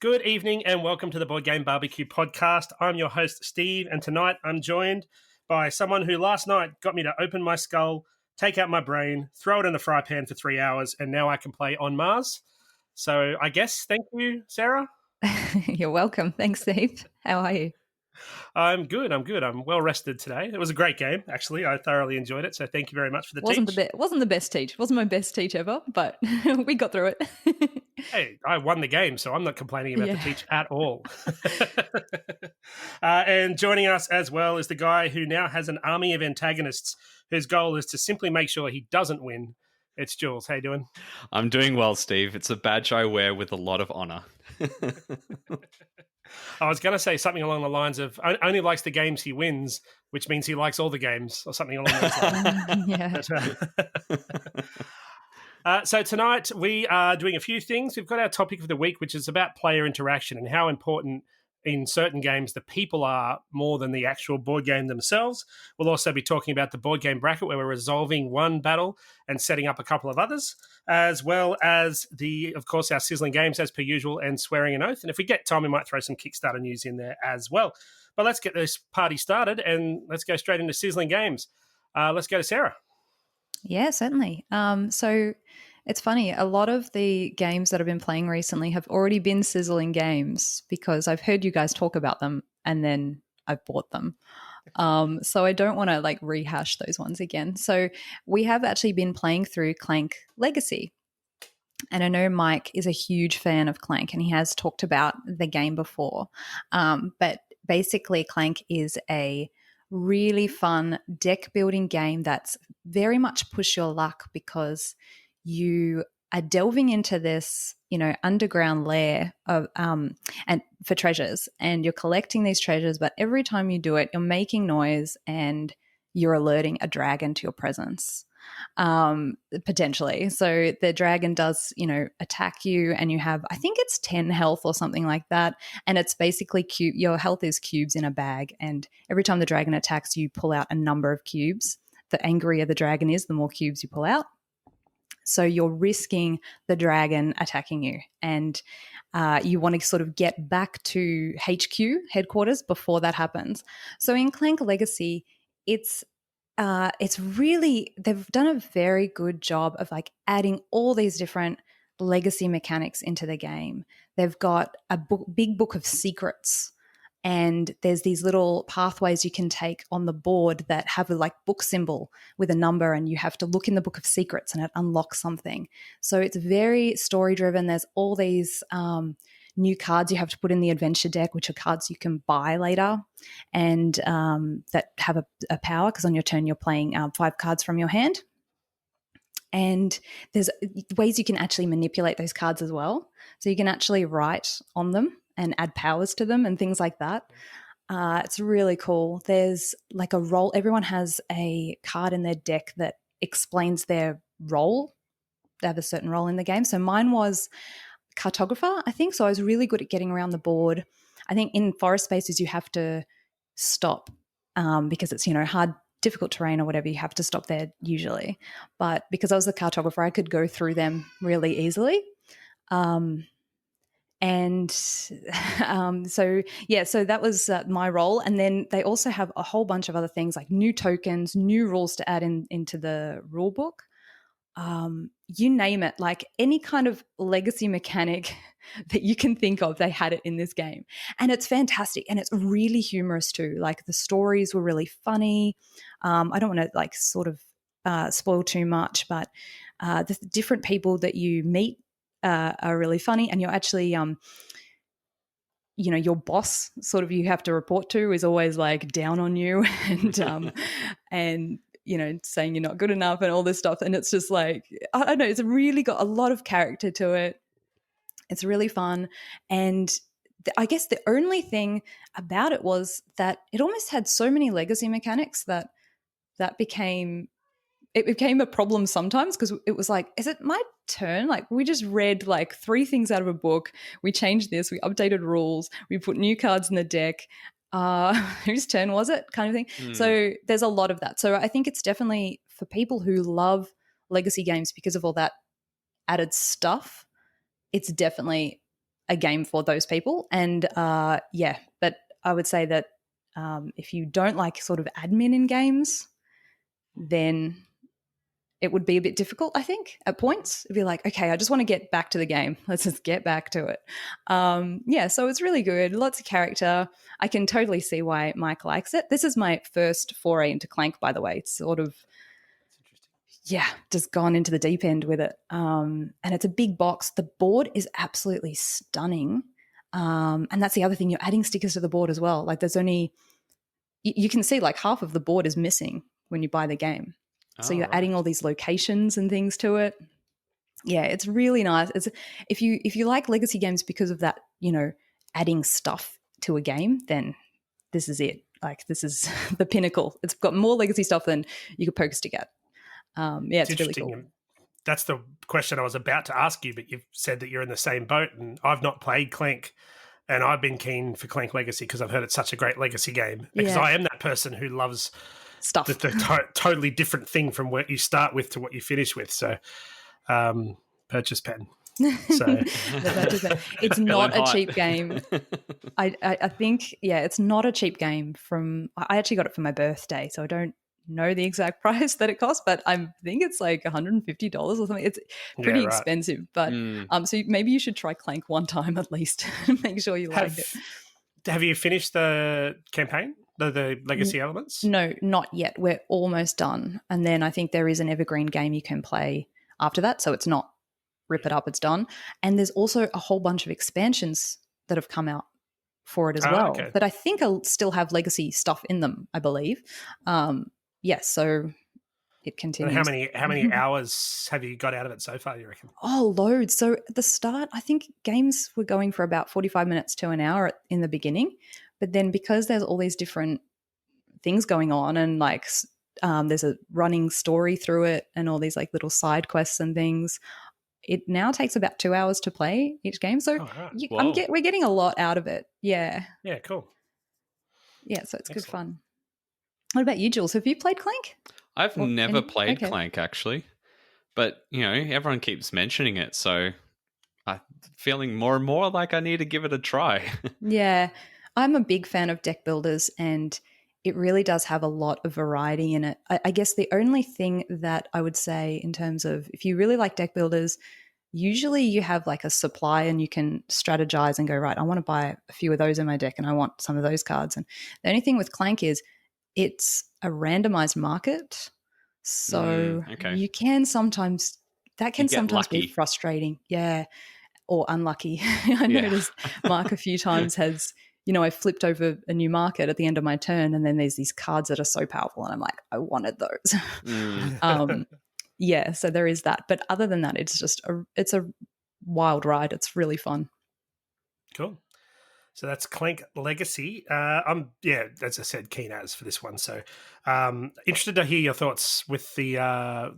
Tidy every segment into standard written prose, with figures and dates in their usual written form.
Good evening and welcome to the Board Game Barbecue podcast. I'm your host, Steve, and tonight I'm joined by someone who last night got me to open my skull, take out my brain, throw it in the fry pan for 3 hours, and now I can play on Mars. So I guess, thank you, Sarah. You're welcome. Thanks, Steve. How are you? I'm good. I'm well rested today. It was a great game, actually. I thoroughly enjoyed it, so thank you very much for the wasn't teach. Wasn't the best teach. Wasn't my best teach ever, but we got through it. Hey, I won the game, so I'm not complaining about the teach at all. And joining us as well is the guy who now has an army of antagonists whose goal is to simply make sure he doesn't win. It's Jules. How you doing? I'm doing well, Steve. It's a badge I wear with a lot of honor. I was going to say something along the lines of only likes the games he wins, which means he likes all the games, or something along those lines. So tonight we are doing a few things. We've got our topic of the week, which is about player interaction and how important in certain games the people are more than the actual board game themselves. We'll also be talking about the board game bracket, where we're resolving one battle and setting up a couple of others, as well as of course, our sizzling games as per usual, and swearing an oath. And if we get time, we might throw some Kickstarter news in there as well. But let's get this party started and let's go straight into sizzling games. Let's go to Sarah. Yeah, certainly. So it's funny. A lot of the games that I've been playing recently have already been sizzling games because I've heard you guys talk about them and then I've bought them. So I don't want to rehash those ones again. So we have actually been playing through Clank Legacy. And I know Mike is a huge fan of Clank and he has talked about the game before. But basically Clank is a really fun deck building game that's very much push your luck because you are delving into this, underground lair of and for treasures, and you're collecting these treasures. But every time you do it, you're making noise and you're alerting a dragon to your presence, potentially. So the dragon does, attack you, and you have, I think it's 10 health or something like that. And it's basically your health is cubes in a bag, and every time the dragon attacks, you pull out a number of cubes. The angrier the dragon is, the more cubes you pull out. So you're risking the dragon attacking you, and you want to sort of get back to HQ, headquarters, before that happens. So in Clank Legacy, it's really, they've done a very good job of adding all these different legacy mechanics into the game. They've got a big book of secrets, and there's these little pathways you can take on the board that have a book symbol with a number, and you have to look in the book of secrets and it unlocks something. So it's very story driven. There's all these new cards you have to put in the adventure deck, which are cards you can buy later and that have a power, because on your turn you're playing 5 cards from your hand. And there's ways you can actually manipulate those cards as well. So you can actually write on them and add powers to them and things like that. It's really cool. There's a role. Everyone has a card in their deck that explains their role. They have a certain role in the game. So mine was cartographer, I think. So I was really good at getting around the board. I think in forest spaces you have to stop because it's, hard, difficult terrain or whatever. You have to stop there usually. But because I was the cartographer, I could go through them really easily. So that was my role. And then they also have a whole bunch of other things like new tokens, new rules to add into the rule book. You name it, any kind of legacy mechanic that you can think of, they had it in this game. And it's fantastic. And it's really humorous too. The stories were really funny. I don't want to sort of spoil too much, but the different people that you meet are really funny, and you're actually your boss sort of you have to report to is always down on you and saying you're not good enough and all this stuff, and it's just I don't know, it's really got a lot of character to it. It's really fun, and I guess the only thing about it was that it almost had so many legacy mechanics that became a problem sometimes, because it was is it my turn? We just read 3 things out of a book. We changed this. We updated rules. We put new cards in the deck. Whose turn was it? Kind of thing. So there's a lot of that. So I think it's definitely for people who love legacy games because of all that added stuff. It's definitely a game for those people. And but I would say that if you don't like sort of admin in games, then it would be a bit difficult, I think, at points. It'd be like, okay, I just want to get back to the game. Let's just get back to it. So it's really good. Lots of character. I can totally see why Mike likes it. This is my first foray into Clank, by the way. It's sort of, just gone into the deep end with it. And it's a big box. The board is absolutely stunning. And that's the other thing. You're adding stickers to the board as well. Like there's only, you can see like half of the board is missing when you buy the game. So you're adding all these locations and things to it. Yeah, it's really nice. It's if you like legacy games because of that, adding stuff to a game, then this is it. Like this is the pinnacle. It's got more legacy stuff than you could poke a stick at. It's really cool. That's the question I was about to ask you, but you've said that you're in the same boat, and I've not played Clank, and I've been keen for Clank Legacy because I've heard it's such a great legacy game. Because I am that person who loves stuff. The totally different thing from what you start with to what you finish with. So, purchase pen. So it's not a cheap game. I think, it's not a cheap game. I actually got it for my birthday, so I don't know the exact price that it costs, but I think it's like $150 or something. It's pretty expensive, but so maybe you should try Clank one time at least. Make sure you like it. Have you finished the campaign? The legacy elements? No, not yet. We're almost done. And then I think there is an evergreen game you can play after that. So it's not rip it up, it's done. And there's also a whole bunch of expansions that have come out for it as well. Okay. But I think I'll still have legacy stuff in them, I believe. So it continues. And how many hours have you got out of it so far, you reckon? Oh, loads. So at the start, I think games were going for about 45 minutes to an hour in the beginning. But then because there's all these different things going on and like there's a running story through it and all these like little side quests and things, it now takes about 2 hours to play each game. So we're getting a lot out of it. Yeah. Yeah, cool. Yeah, so it's good fun. What about you, Jules? Have you played Clank? I've never played Clank, actually. But, everyone keeps mentioning it. So I'm feeling more and more like I need to give it a try. Yeah. I'm a big fan of deck builders, and it really does have a lot of variety in it. I guess the only thing that I would say in terms of if you really like deck builders, usually you have like a supply and you can strategize and go, right, I want to buy a few of those in my deck and I want some of those cards. And the only thing with Clank is it's a randomized market. So you can sometimes be frustrating. Yeah. Or unlucky. I noticed Mark a few times has, I flipped over a new market at the end of my turn and then there's these cards that are so powerful and I'm like, I wanted those. So there is that. But other than that, it's a wild ride. It's really fun. Cool. So that's Clank Legacy. I'm, as I said, keen as for this one. So interested to hear your thoughts with the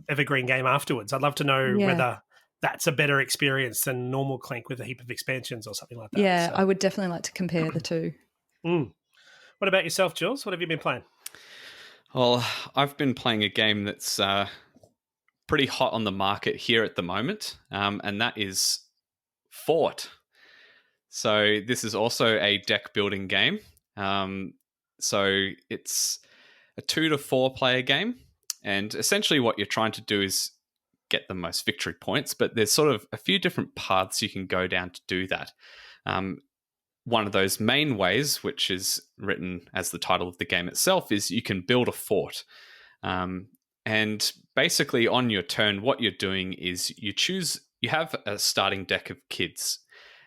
Evergreen game afterwards. I'd love to know whether that's a better experience than normal Clank with a heap of expansions or something like that. Yeah, so I would definitely like to compare the two. What about yourself, Jules? What have you been playing? Well, I've been playing a game that's pretty hot on the market here at the moment, and that is Fort. So this is also a deck building game. So it's a 2 to 4 player game, and essentially what you're trying to do is get the most victory points, but there's sort of a few different paths you can go down to do that. One of those main ways, which is written as the title of the game itself, is you can build a fort. And basically on your turn, what you're doing is you have a starting deck of kids,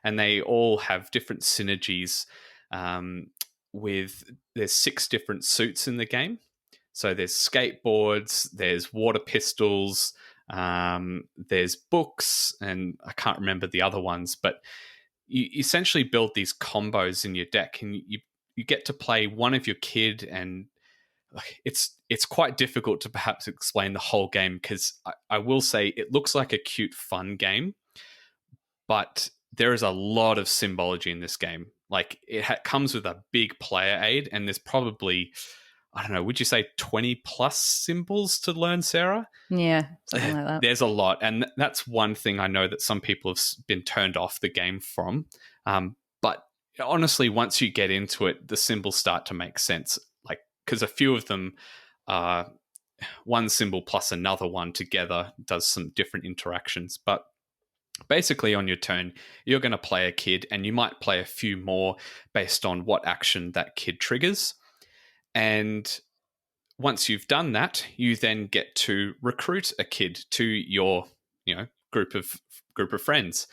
and they all have different synergies there's 6 different suits in the game. So there's skateboards, there's water pistols, there's books, and I can't remember the other ones, but you essentially build these combos in your deck, and you get to play one of your kid, and it's quite difficult to perhaps explain the whole game because I will say it looks like a cute, fun game, but there is a lot of symbology in this game. Like it comes with a big player aid, and there's probably, I don't know, would you say 20 plus symbols to learn, Sarah? Yeah, something like that. There's a lot. And that's one thing I know that some people have been turned off the game from. But honestly, once you get into it, the symbols start to make sense. Like, because a few of them are one symbol plus another one together does some different interactions. But basically, on your turn, you're going to play a kid, and you might play a few more based on what action that kid triggers. And once you've done that, you then get to recruit a kid to your, group of friends.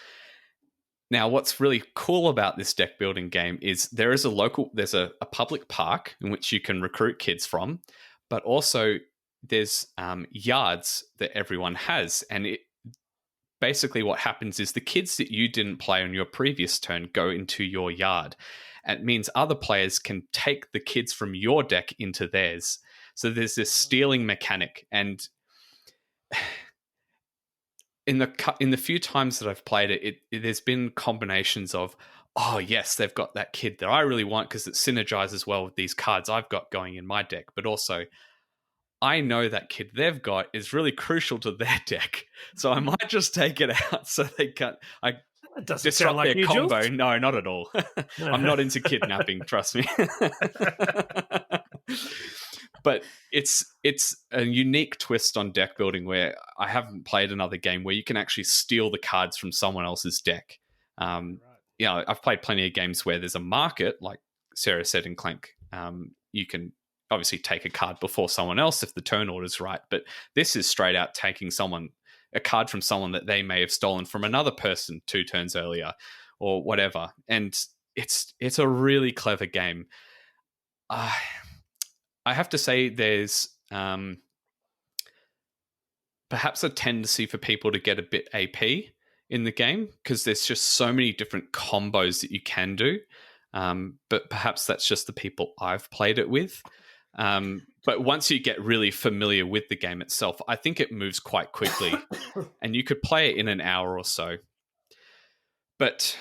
Now, what's really cool about this deck building game is there's a public park in which you can recruit kids from, but also there's yards that everyone has, and basically what happens is the kids that you didn't play on your previous turn go into your yard. It means other players can take the kids from your deck into theirs. So there's this stealing mechanic, and in the few times that I've played it, there's been combinations of, oh yes, they've got that kid that I really want because it synergizes well with these cards I've got going in my deck, but also I know that kid they've got is really crucial to their deck, so I might just take it out so they can't. I That doesn't disrupt sound like their you, combo. Jules. No, not at all. I'm not into kidnapping. Trust me. But it's a unique twist on deck building where I haven't played another game where you can actually steal the cards from someone else's deck. I've played plenty of games where there's a market, like Sarah said in Clank. You can obviously take a card before someone else if the turn order's right, but this is straight out taking a card from someone that they may have stolen from another person 2 turns earlier or whatever. And it's a really clever game. I have to say there's perhaps a tendency for people to get a bit AP in the game because there's just so many different combos that you can do. But perhaps that's just the people I've played it with. But once you get really familiar with the game itself, I think it moves quite quickly and you could play it in an hour or so. But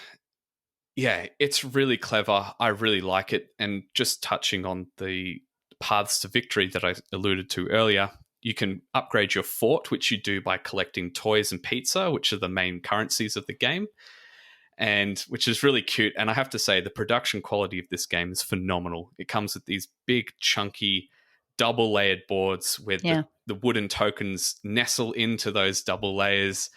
yeah, it's really clever. I really like it. And just touching on the paths to victory that I alluded to earlier, you can upgrade your fort, which you do by collecting toys and pizza, which are the main currencies of the game, and which is really cute. And I have to say, the production quality of this game is phenomenal. It comes with these big, chunky, double-layered boards where the wooden tokens nestle into those double layers.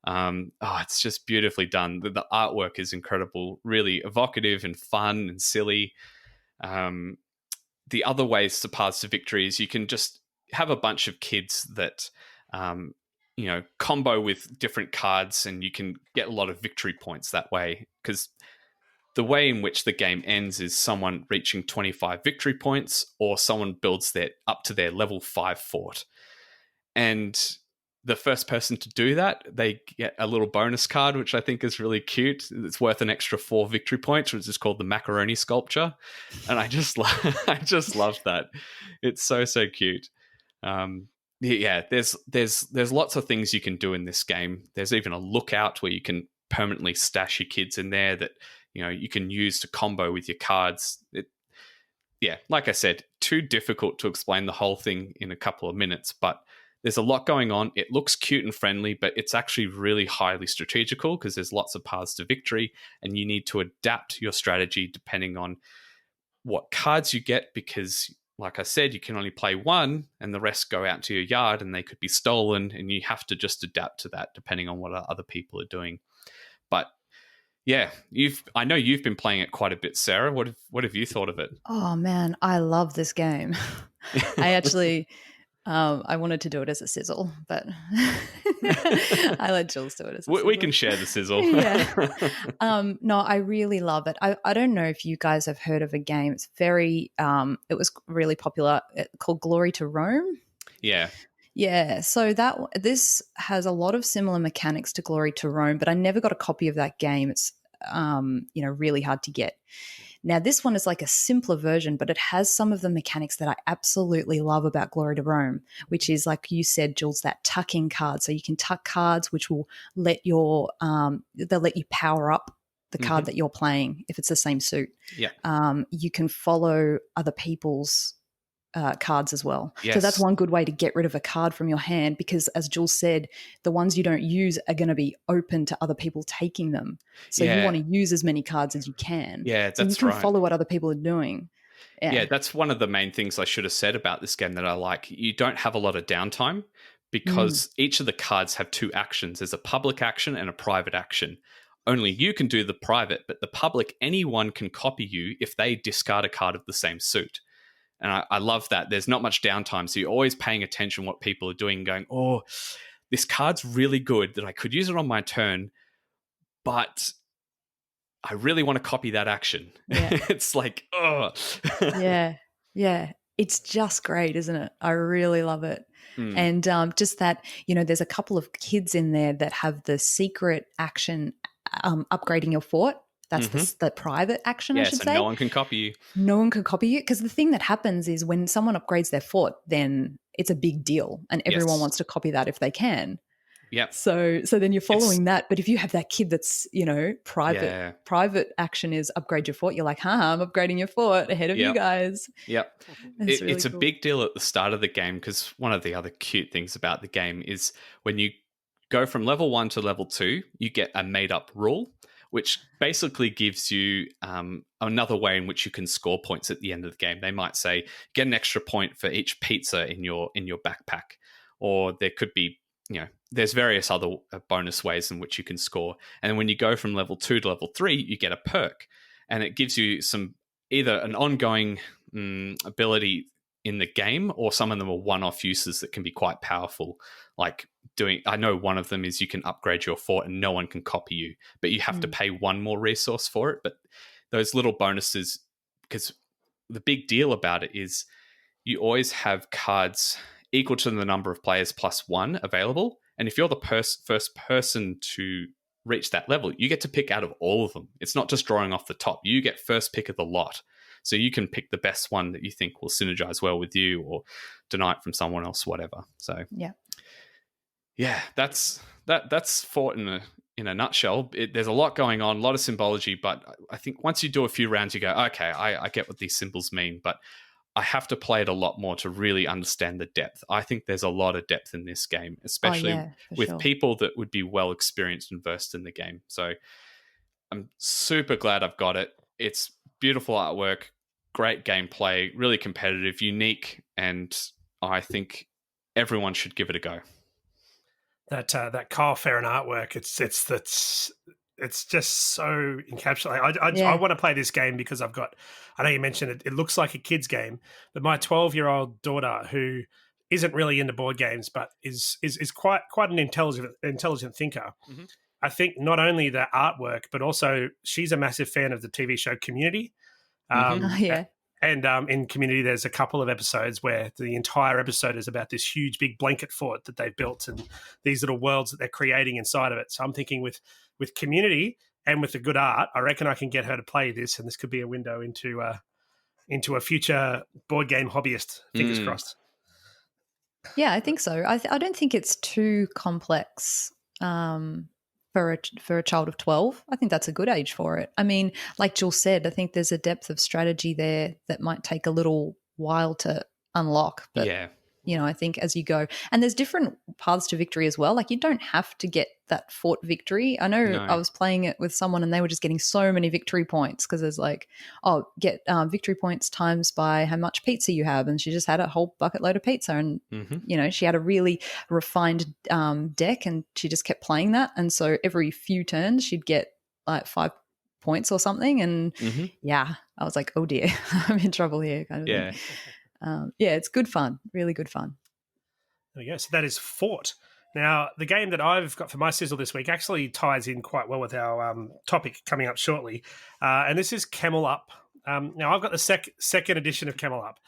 It's just beautifully done. The artwork is incredible, really evocative and fun and silly. The other ways to paths to victory is you can just have a bunch of kids that, combo with different cards, and you can get a lot of victory points that way. Because the way in which the game ends is someone reaching 25 victory points, or someone builds up to their level 5 fort. And the first person to do that, they get a little bonus card, which I think is really cute. It's worth an extra 4 victory points, which is called the macaroni sculpture. And I just love that. It's so cute. There's lots of things you can do in this game. There's even a lookout where you can permanently stash your kids in there that you can use to combo with your cards. Like I said, too difficult to explain the whole thing in a couple of minutes, but there's a lot going on. It looks cute and friendly, but it's actually really highly strategical because there's lots of paths to victory, and you need to adapt your strategy depending on what cards you get because, like I said, you can only play one and the rest go out to your yard and they could be stolen, and you have to just adapt to that depending on what other people are doing. But yeah, I know you've been playing it quite a bit, Sarah. What have you thought of it? Oh man, I love this game. I actually I wanted to do it as a sizzle, but I let Jules do it as a sizzle. We can share the sizzle. No, I really love it. I don't know if you guys have heard of a game. It's very, it was really popular called Glory to Rome. Yeah. Yeah, so this has a lot of similar mechanics to Glory to Rome, but I never got a copy of that game. It's really hard to get. Now, this one is like a simpler version, but it has some of the mechanics that I absolutely love about Glory to Rome, which is, like you said, Jules, that tucking card. So you can tuck cards, which will let they'll let you power up the card that you're playing if it's the same suit. Yeah. You can follow other people's cards as well. Yes. So that's one good way to get rid of a card from your hand, because as Jules said, the ones you don't use are going to be open to other people taking them. So you want to use as many cards as you can. Yeah, so you that's can right. follow what other people are doing. Yeah, that's one of the main things I should have said about this game that I like. You don't have a lot of downtime because each of the cards have two actions. There's a public action and a private action. Only you can do the private, but the public, anyone can copy you if they discard a card of the same suit. And I love that. There's not much downtime, so you're always paying attention what people are doing, going, oh, this card's really good that I could use it on my turn, but I really want to copy that action. Yeah. It's like, oh. Yeah. It's just great, isn't it? I really love it. And just that, there's a couple of kids in there that have the secret action upgrading your fort. That's the private action, I should say. No one can copy you. No one can copy you, because the thing that happens is when someone upgrades their fort, then it's a big deal and everyone wants to copy that if they can. Yep. So then you're following that. But if you have that kid that's, private action is upgrade your fort, you're like, I'm upgrading your fort ahead of you guys. Yep. It's really a cool. big deal at the start of the game, because one of the other cute things about the game is when you go from level 1 to level 2, you get a made-up rule, which basically gives you another way in which you can score points at the end of the game. They might say, get an extra point for each pizza in your backpack. Or there could be, there's various other bonus ways in which you can score. And then when you go from level 2 to level 3, you get a perk. And it gives you either an ongoing ability in the game, or some of them are one-off uses that can be quite powerful. Like I know one of them is you can upgrade your fort and no one can copy you, but you have to pay one more resource for it. But those little bonuses, because the big deal about it is you always have cards equal to the number of players plus one available. And if you're the first person to reach that level, you get to pick out of all of them. It's not just drawing off the top. You get first pick of the lot. So you can pick the best one that you think will synergize well with you, or deny it from someone else, whatever. So yeah, that's Fort in a nutshell. There's a lot going on, a lot of symbology, but I think once you do a few rounds, you go, okay, I get what these symbols mean, but I have to play it a lot more to really understand the depth. I think there's a lot of depth in this game, especially with people that would be well experienced and versed in the game. So I'm super glad I've got it. It's beautiful artwork, great gameplay, really competitive, unique, and I think everyone should give it a go. That Kyle Ferrin artwork, it's just so encapsulated. I want to play this game because I know you mentioned it looks like a kid's game, but my 12-year-old daughter, who isn't really into board games but is quite an intelligent thinker. Mm-hmm. I think not only the artwork, but also she's a massive fan of the TV show Community. And in Community, there's a couple of episodes where the entire episode is about this huge, big blanket fort that they've built and these little worlds that they're creating inside of it. So I'm thinking with Community and with the good art, I reckon I can get her to play this, and this could be a window into a future board game hobbyist. Fingers crossed. Yeah, I think so. I don't think it's too complex for a child of 12. I think that's a good age for it. I mean, like Jules said, I think there's a depth of strategy there that might take a little while to unlock. But, I think as you go, and there's different paths to victory as well. Like you don't have to get that fort victory. I know I was playing it with someone and they were just getting so many victory points because there's like, get victory points times by how much pizza you have. And she just had a whole bucket load of pizza and, she had a really refined deck and she just kept playing that. And so every few turns she'd get like 5 points or something. And I was like, oh dear, I'm in trouble here kind of thing. It's good fun, really good fun. There we go. So that is Fort. Now, the game that I've got for my sizzle this week actually ties in quite well with our topic coming up shortly, and this is Camel Up. Now, I've got the second edition of Camel Up.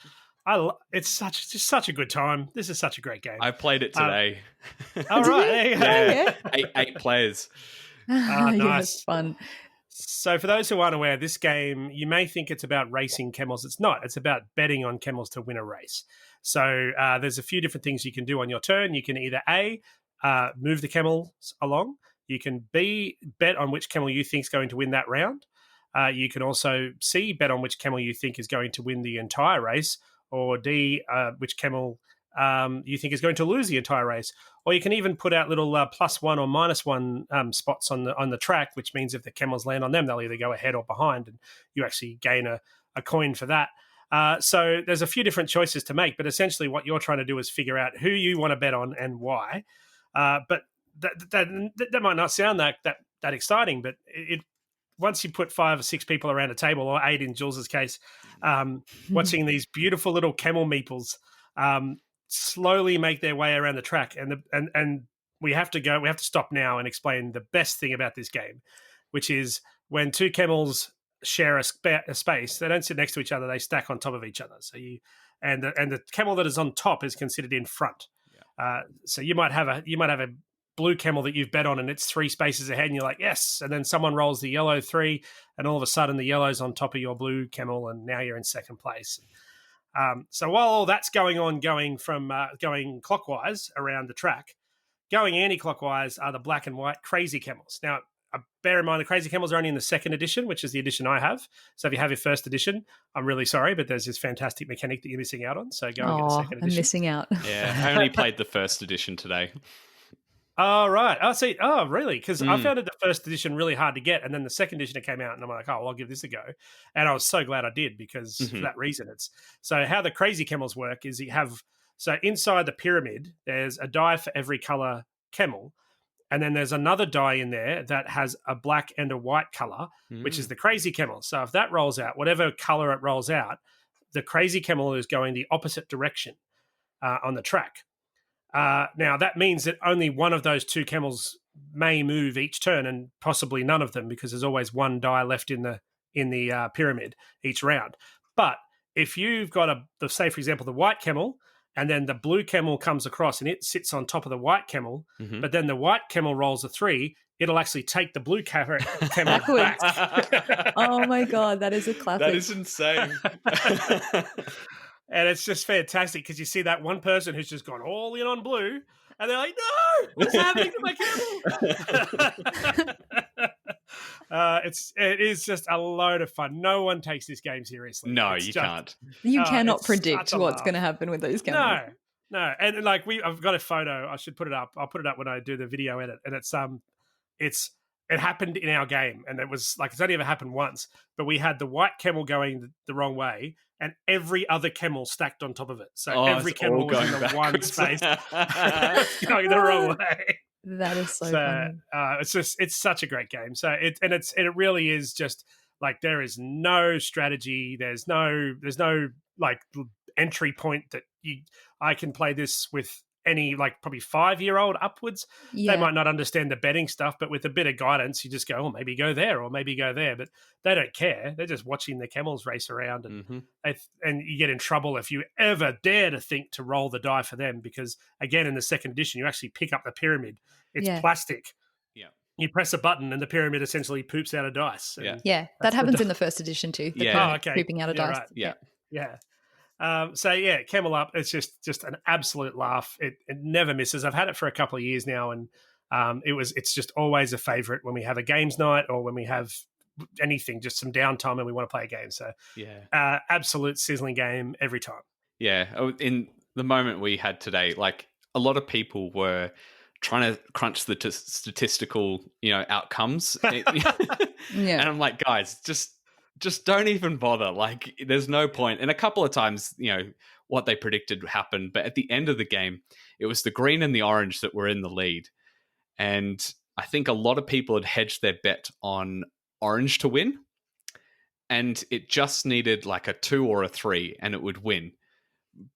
It's just such a good time. This is such a great game. I played it today. All right, there you go. Yeah. Eight players. Nice. Yeah, it's fun. So for those who aren't aware, this game, you may think it's about racing camels. It's not. It's about betting on camels to win a race. So there's a few different things you can do on your turn. You can either A, move the camels along. You can B, bet on which camel you think is going to win that round. You can also C, bet on which camel you think is going to win the entire race. or D, which camel you think is going to lose the entire race. Or you can even put out little +1 or -1 spots on the track, which means if the camels land on them, they'll either go ahead or behind, and you actually gain a coin for that. So there's a few different choices to make, but essentially what you're trying to do is figure out who you want to bet on and why. But that might not sound that exciting, but it once you put 5 or 6 people around a table, or 8 in Jules's case, watching these beautiful little camel meeples slowly make their way around the track, and we have to stop now and explain the best thing about this game, which is when 2 camels share a space, they don't sit next to each other, they stack on top of each other. So the camel that is on top is considered in front. So you might have a blue camel that you've bet on, and it's 3 spaces ahead, and you're like, yes, and then someone rolls the yellow 3, and all of a sudden the yellow's on top of your blue camel, and now you're in second place. So while all that's going on, going clockwise around the track, going anti-clockwise are the black and white crazy camels. Now, bear in mind, the crazy camels are only in the 2nd edition, which is the edition I have. So if you have your 1st edition, I'm really sorry, but there's this fantastic mechanic that you're missing out on. So go and get the 2nd edition. I'm missing out. Yeah, I only played the 1st edition today. Oh, right. Oh, really? Because I found the 1st edition really hard to get, and then the 2nd edition came out, and I'm like, oh, well, I'll give this a go. And I was so glad I did, because for that reason. So how the crazy camels work is so inside the pyramid, there's a die for every color camel, and then there's another die in there that has a black and a white color, which is the crazy camel. So if that rolls out, whatever color it rolls out, the crazy camel is going the opposite direction on the track. Now, that means that only one of those 2 camels may move each turn, and possibly none of them, because there's always 1 die left in the pyramid each round. But if you've got say, for example, the white camel, and then the blue camel comes across and it sits on top of the white camel, but then the white camel rolls a 3, it'll actually take the blue camel back. Oh my God, that is a classic. That is insane. And it's just fantastic, because you see that one person who's just gone all in on blue, and they're like, no, what's happening to my camel? It is just a load of fun. No one takes this game seriously. No, can't. You cannot predict what's going to happen with those camels. No. And like I've got a photo. I should put it up. I'll put it up when I do the video edit. And it happened in our game, and it was like, it's only ever happened once, but we had the white camel going the wrong way, and every other camel stacked on top of it. So every camel was in the one space going the wrong way. That is so funny. It's such a great game. So it really is just like, there is no strategy. There's no like entry point that I can play this with any, like, probably 5-year-old upwards. Yeah. They might not understand the betting stuff, but with a bit of guidance, you just go, oh, maybe go there or maybe go there. But they don't care. They're just watching the camels race around, and and you get in trouble if you ever dare to think to roll the die for them, because, again, in the 2nd edition, you actually pick up the pyramid. It's plastic. Yeah. You press a button and the pyramid essentially poops out a dice. Yeah, that happens in the 1st edition too. Pooping out a dice. Right. Yeah. Camel Up, it's just an absolute laugh. It never misses. I've had it for a couple of years now, and it's just always a favorite when we have a games night, or when we have anything, just some downtime and we want to play a game. So absolute sizzling game every time. Yeah. In the moment we had today, like, a lot of people were trying to crunch the statistical, outcomes. And I'm like, guys, just don't even bother. Like, there's no point. And a couple of times, what they predicted happened. But at the end of the game, it was the green and the orange that were in the lead. And I think a lot of people had hedged their bet on orange to win. And it just needed like a 2 or a 3 and it would win.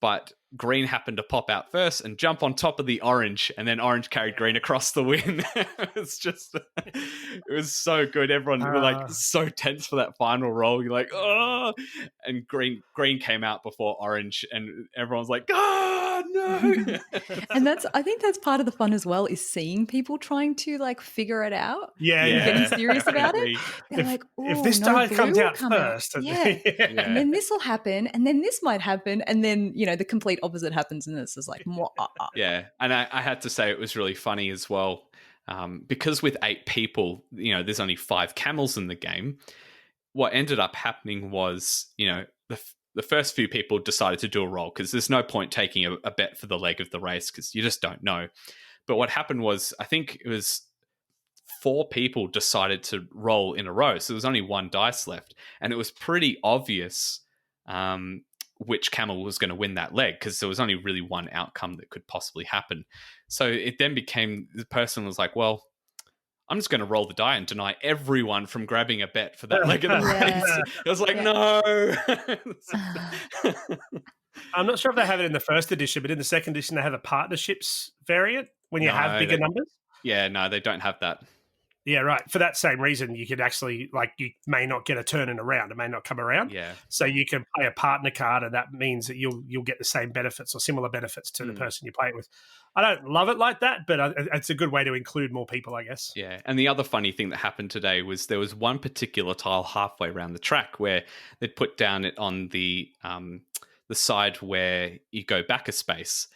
But green happened to pop out first and jump on top of the orange, and then orange carried green across the win. It was so good. Everyone were like so tense for that final roll. You're like, oh, and green came out before orange, and everyone's like, oh no. And I think that's part of the fun as well, is seeing people trying to like figure it out. Yeah. Getting serious about it. They're like, if this die comes out first, and then this will happen, and then this might happen, and then the complete opposite happens, and this is like more. Yeah, and I had to say it was really funny as well, because with 8 people, there's only 5 camels in the game. What ended up happening was, the first few people decided to do a roll because there's no point taking a bet for the leg of the race because you just don't know. But what happened was, I think it was 4 people decided to roll in a row. So there was only 1 dice left. And it was pretty obvious which camel was going to win that leg because there was only really one outcome that could possibly happen. So it then became, the person was like, well, I'm just going to roll the die and deny everyone from grabbing a bet for that leg of the race. I was like, no. I'm not sure if they have it in the first edition, but in the second edition, they have a partnerships variant when you have bigger numbers. Yeah, no, they don't have that. Yeah, right. For that same reason, you could actually, like, you may not get a turn in a round. It may not come around. Yeah. So you can play a partner card, and that means that you'll get the same benefits or similar benefits to the person you play it with. I don't love it like that, but it's a good way to include more people, I guess. Yeah. And the other funny thing that happened today was there was one particular tile halfway around the track where they'd put down it on the side where you go back a space.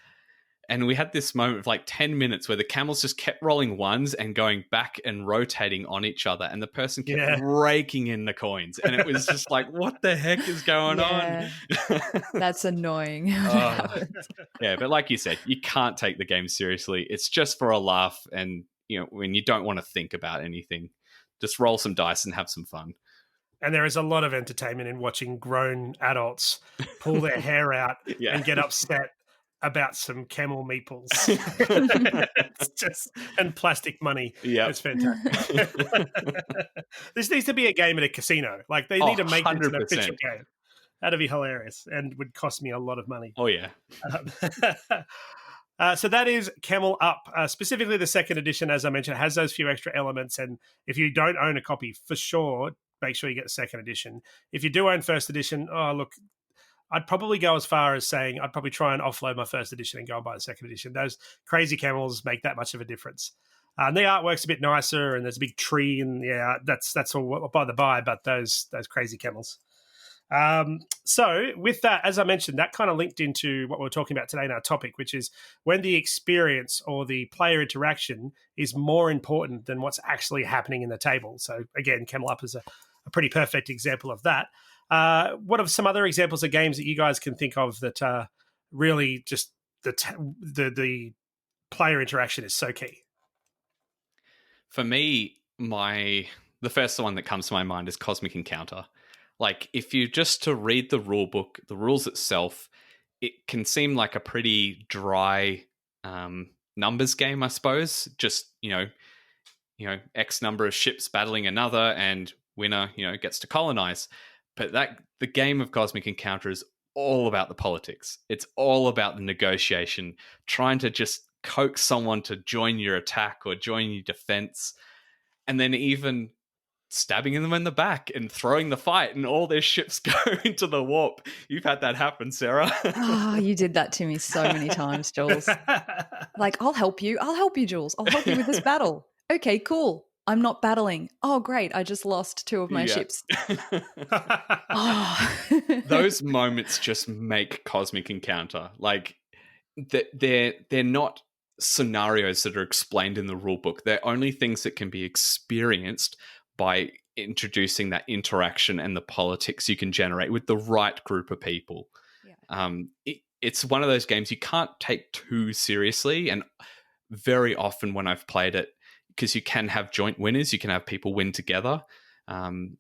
And we had this moment of like 10 minutes where the camels just kept rolling ones and going back and rotating on each other. And the person kept raking in the coins. And it was just like, what the heck is going on? That's annoying. Yeah, but like you said, you can't take the game seriously. It's just for a laugh. And, you know, when you don't want to think about anything, just roll some dice and have some fun. And there is a lot of entertainment in watching grown adults pull their hair out and get upset about some camel meeples. It's just, and plastic money. Yeah, it's fantastic. This needs to be a game at a casino. Like, they need to make it an official game. That'd be hilarious and would cost me a lot of money. Oh, yeah. So that is Camel Up. Specifically, the second edition, as I mentioned, has those few extra elements. And if you don't own a copy, for sure, make sure you get the second edition. If you do own first edition, I'd probably go as far as saying I'd probably try and offload my first edition and go and buy the second edition. Those crazy camels make that much of a difference. And the artwork's a bit nicer, and there's a big tree, and that's all by the by. But those crazy camels. So with that, as I mentioned, that kind of linked into what we're talking about today in our topic, which is when the experience or the player interaction is more important than what's actually happening in the table. So again, Camel Up is a pretty perfect example of that. What are some other examples of games that you guys can think of that really just the player interaction is so key? For me, the first one that comes to my mind is Cosmic Encounter. Like, if you just to read the rule book, the rules itself, it can seem like a pretty dry numbers game, I suppose. Just, you know, X number of ships battling another, and winner, gets to colonize. But the game of Cosmic Encounter is all about the politics. It's all about the negotiation, trying to just coax someone to join your attack or join your defense, and then even stabbing them in the back and throwing the fight, and all their ships go into the warp. You've had that happen, Sarah. Oh, you did that to me so many times, Jules. Like, I'll help you, Jules. I'll help you with this battle. Okay, cool. I'm not battling. Oh, great. I just lost 2 of my ships. Those moments just make Cosmic Encounter. Like, they're not scenarios that are explained in the rulebook. They're only things that can be experienced by introducing that interaction and the politics you can generate with the right group of people. Yeah. It's one of those games you can't take too seriously. And very often when I've played it, because you can have joint winners, you can have people win together. And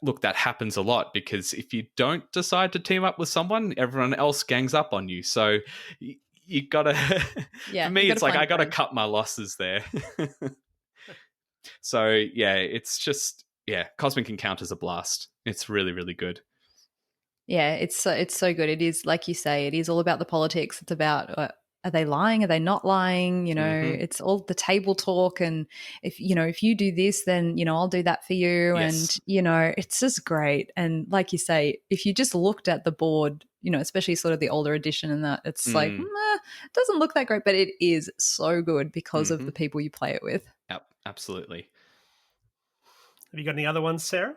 look, that happens a lot because if you don't decide to team up with someone, everyone else gangs up on you. So you gotta, for me, it's like I gotta cut my losses there. So yeah, it's just, Cosmic Encounter's a blast. It's really, really good. Yeah, it's so good. It is, like you say, it is all about the politics. It's about are they lying? Are they not lying? It's all the table talk. And if you do this, then, I'll do that for you. Yes. And, it's just great. And like you say, if you just looked at the board, especially sort of the older edition and that, it's like, it doesn't look that great, but it is so good because of the people you play it with. Yep, absolutely. Have you got any other ones, Sarah?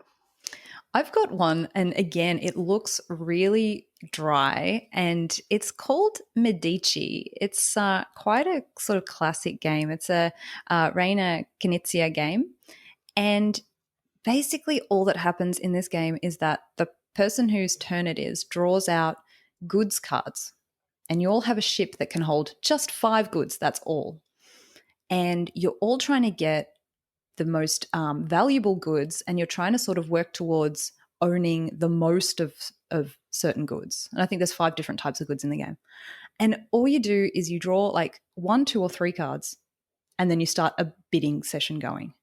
I've got one, and again, it looks really dry, and it's called Medici. It's quite a sort of classic game. It's a Reina Knizia game, and basically all that happens in this game is that the person whose turn it is draws out goods cards, and you all have a ship that can hold just 5 goods. That's all. And you're all trying to get the most valuable goods, and you're trying to sort of work towards owning the most of certain goods. And I think there's 5 different types of goods in the game. And all you do is you draw like 1, 2, or 3 cards, and then you start a bidding session going.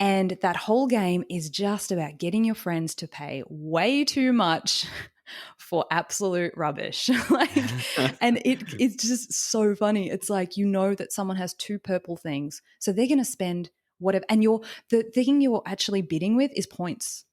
And that whole game is just about getting your friends to pay way too much for absolute rubbish. And it's just so funny. It's like, you know that someone has 2 purple things, so they're going to spend whatever. And the thing you're actually bidding with is points.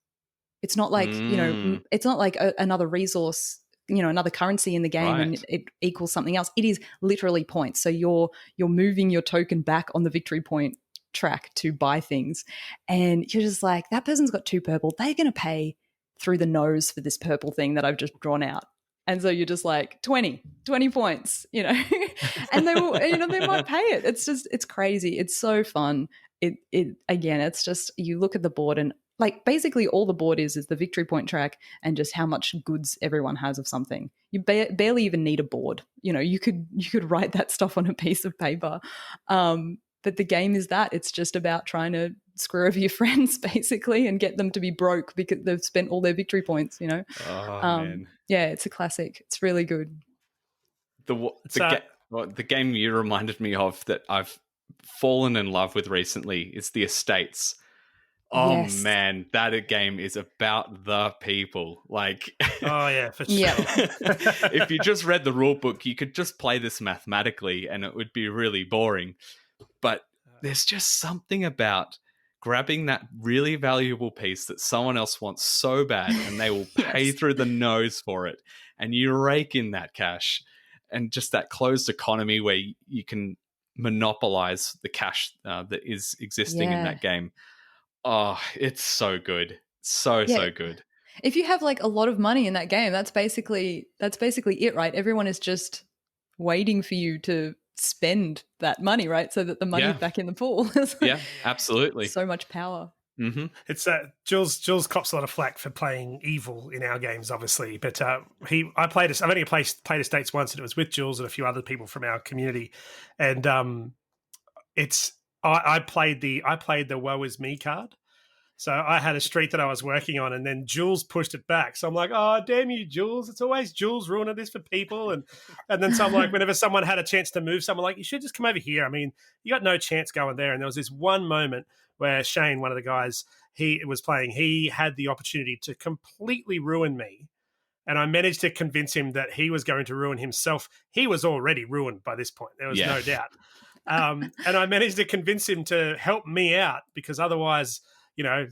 It's not like, it's not like another resource, another currency in the game, right, and it equals something else. It is literally points. So you're moving your token back on the victory point track to buy things, and you're just like, that person's got 2 purple, they're going to pay through the nose for this purple thing that I've just drawn out. And so you're just like 20 points, and they will, they might pay it. It's crazy. It's so fun. Again, it's just, you look at the board, and like basically all the board is the victory point track and just how much goods everyone has of something. You barely even need a board. You could write that stuff on a piece of paper. But the game is that. It's just about trying to screw over your friends, basically, and get them to be broke because they've spent all their victory points, Oh, man. Yeah, it's a classic. It's really good. The game you reminded me of that I've fallen in love with recently is the Estates. Oh, yes. Man, that game is about the people. Like, oh, yeah, for sure. Yeah. If you just read the rule book, you could just play this mathematically and it would be really boring. But there's just something about grabbing that really valuable piece that someone else wants so bad, and they will pay through the nose for it, and you rake in that cash, and just that closed economy where you can monopolize the cash that is existing in that game. Oh, it's so good. So good. If you have like a lot of money in that game, that's basically it, right? Everyone is just waiting for you to spend that money, right? So that the money's back in the pool. Yeah, absolutely. So much power. Mm-hmm. It's Jules cops a lot of flack for playing evil in our games, obviously. But I've only played Estates once, and it was with Jules and a few other people from our community. And I played the woe is me card. So I had a street that I was working on, and then Jules pushed it back. So I'm like, oh, damn you, Jules. It's always Jules ruining this for people. And then so I'm like, whenever someone had a chance to move someone, like, you should just come over here. I mean, you got no chance going there. And there was this one moment where Shane, one of the guys he was playing, he had the opportunity to completely ruin me. And I managed to convince him that he was going to ruin himself. He was already ruined by this point. There was no doubt. And I managed to convince him to help me out, because otherwise,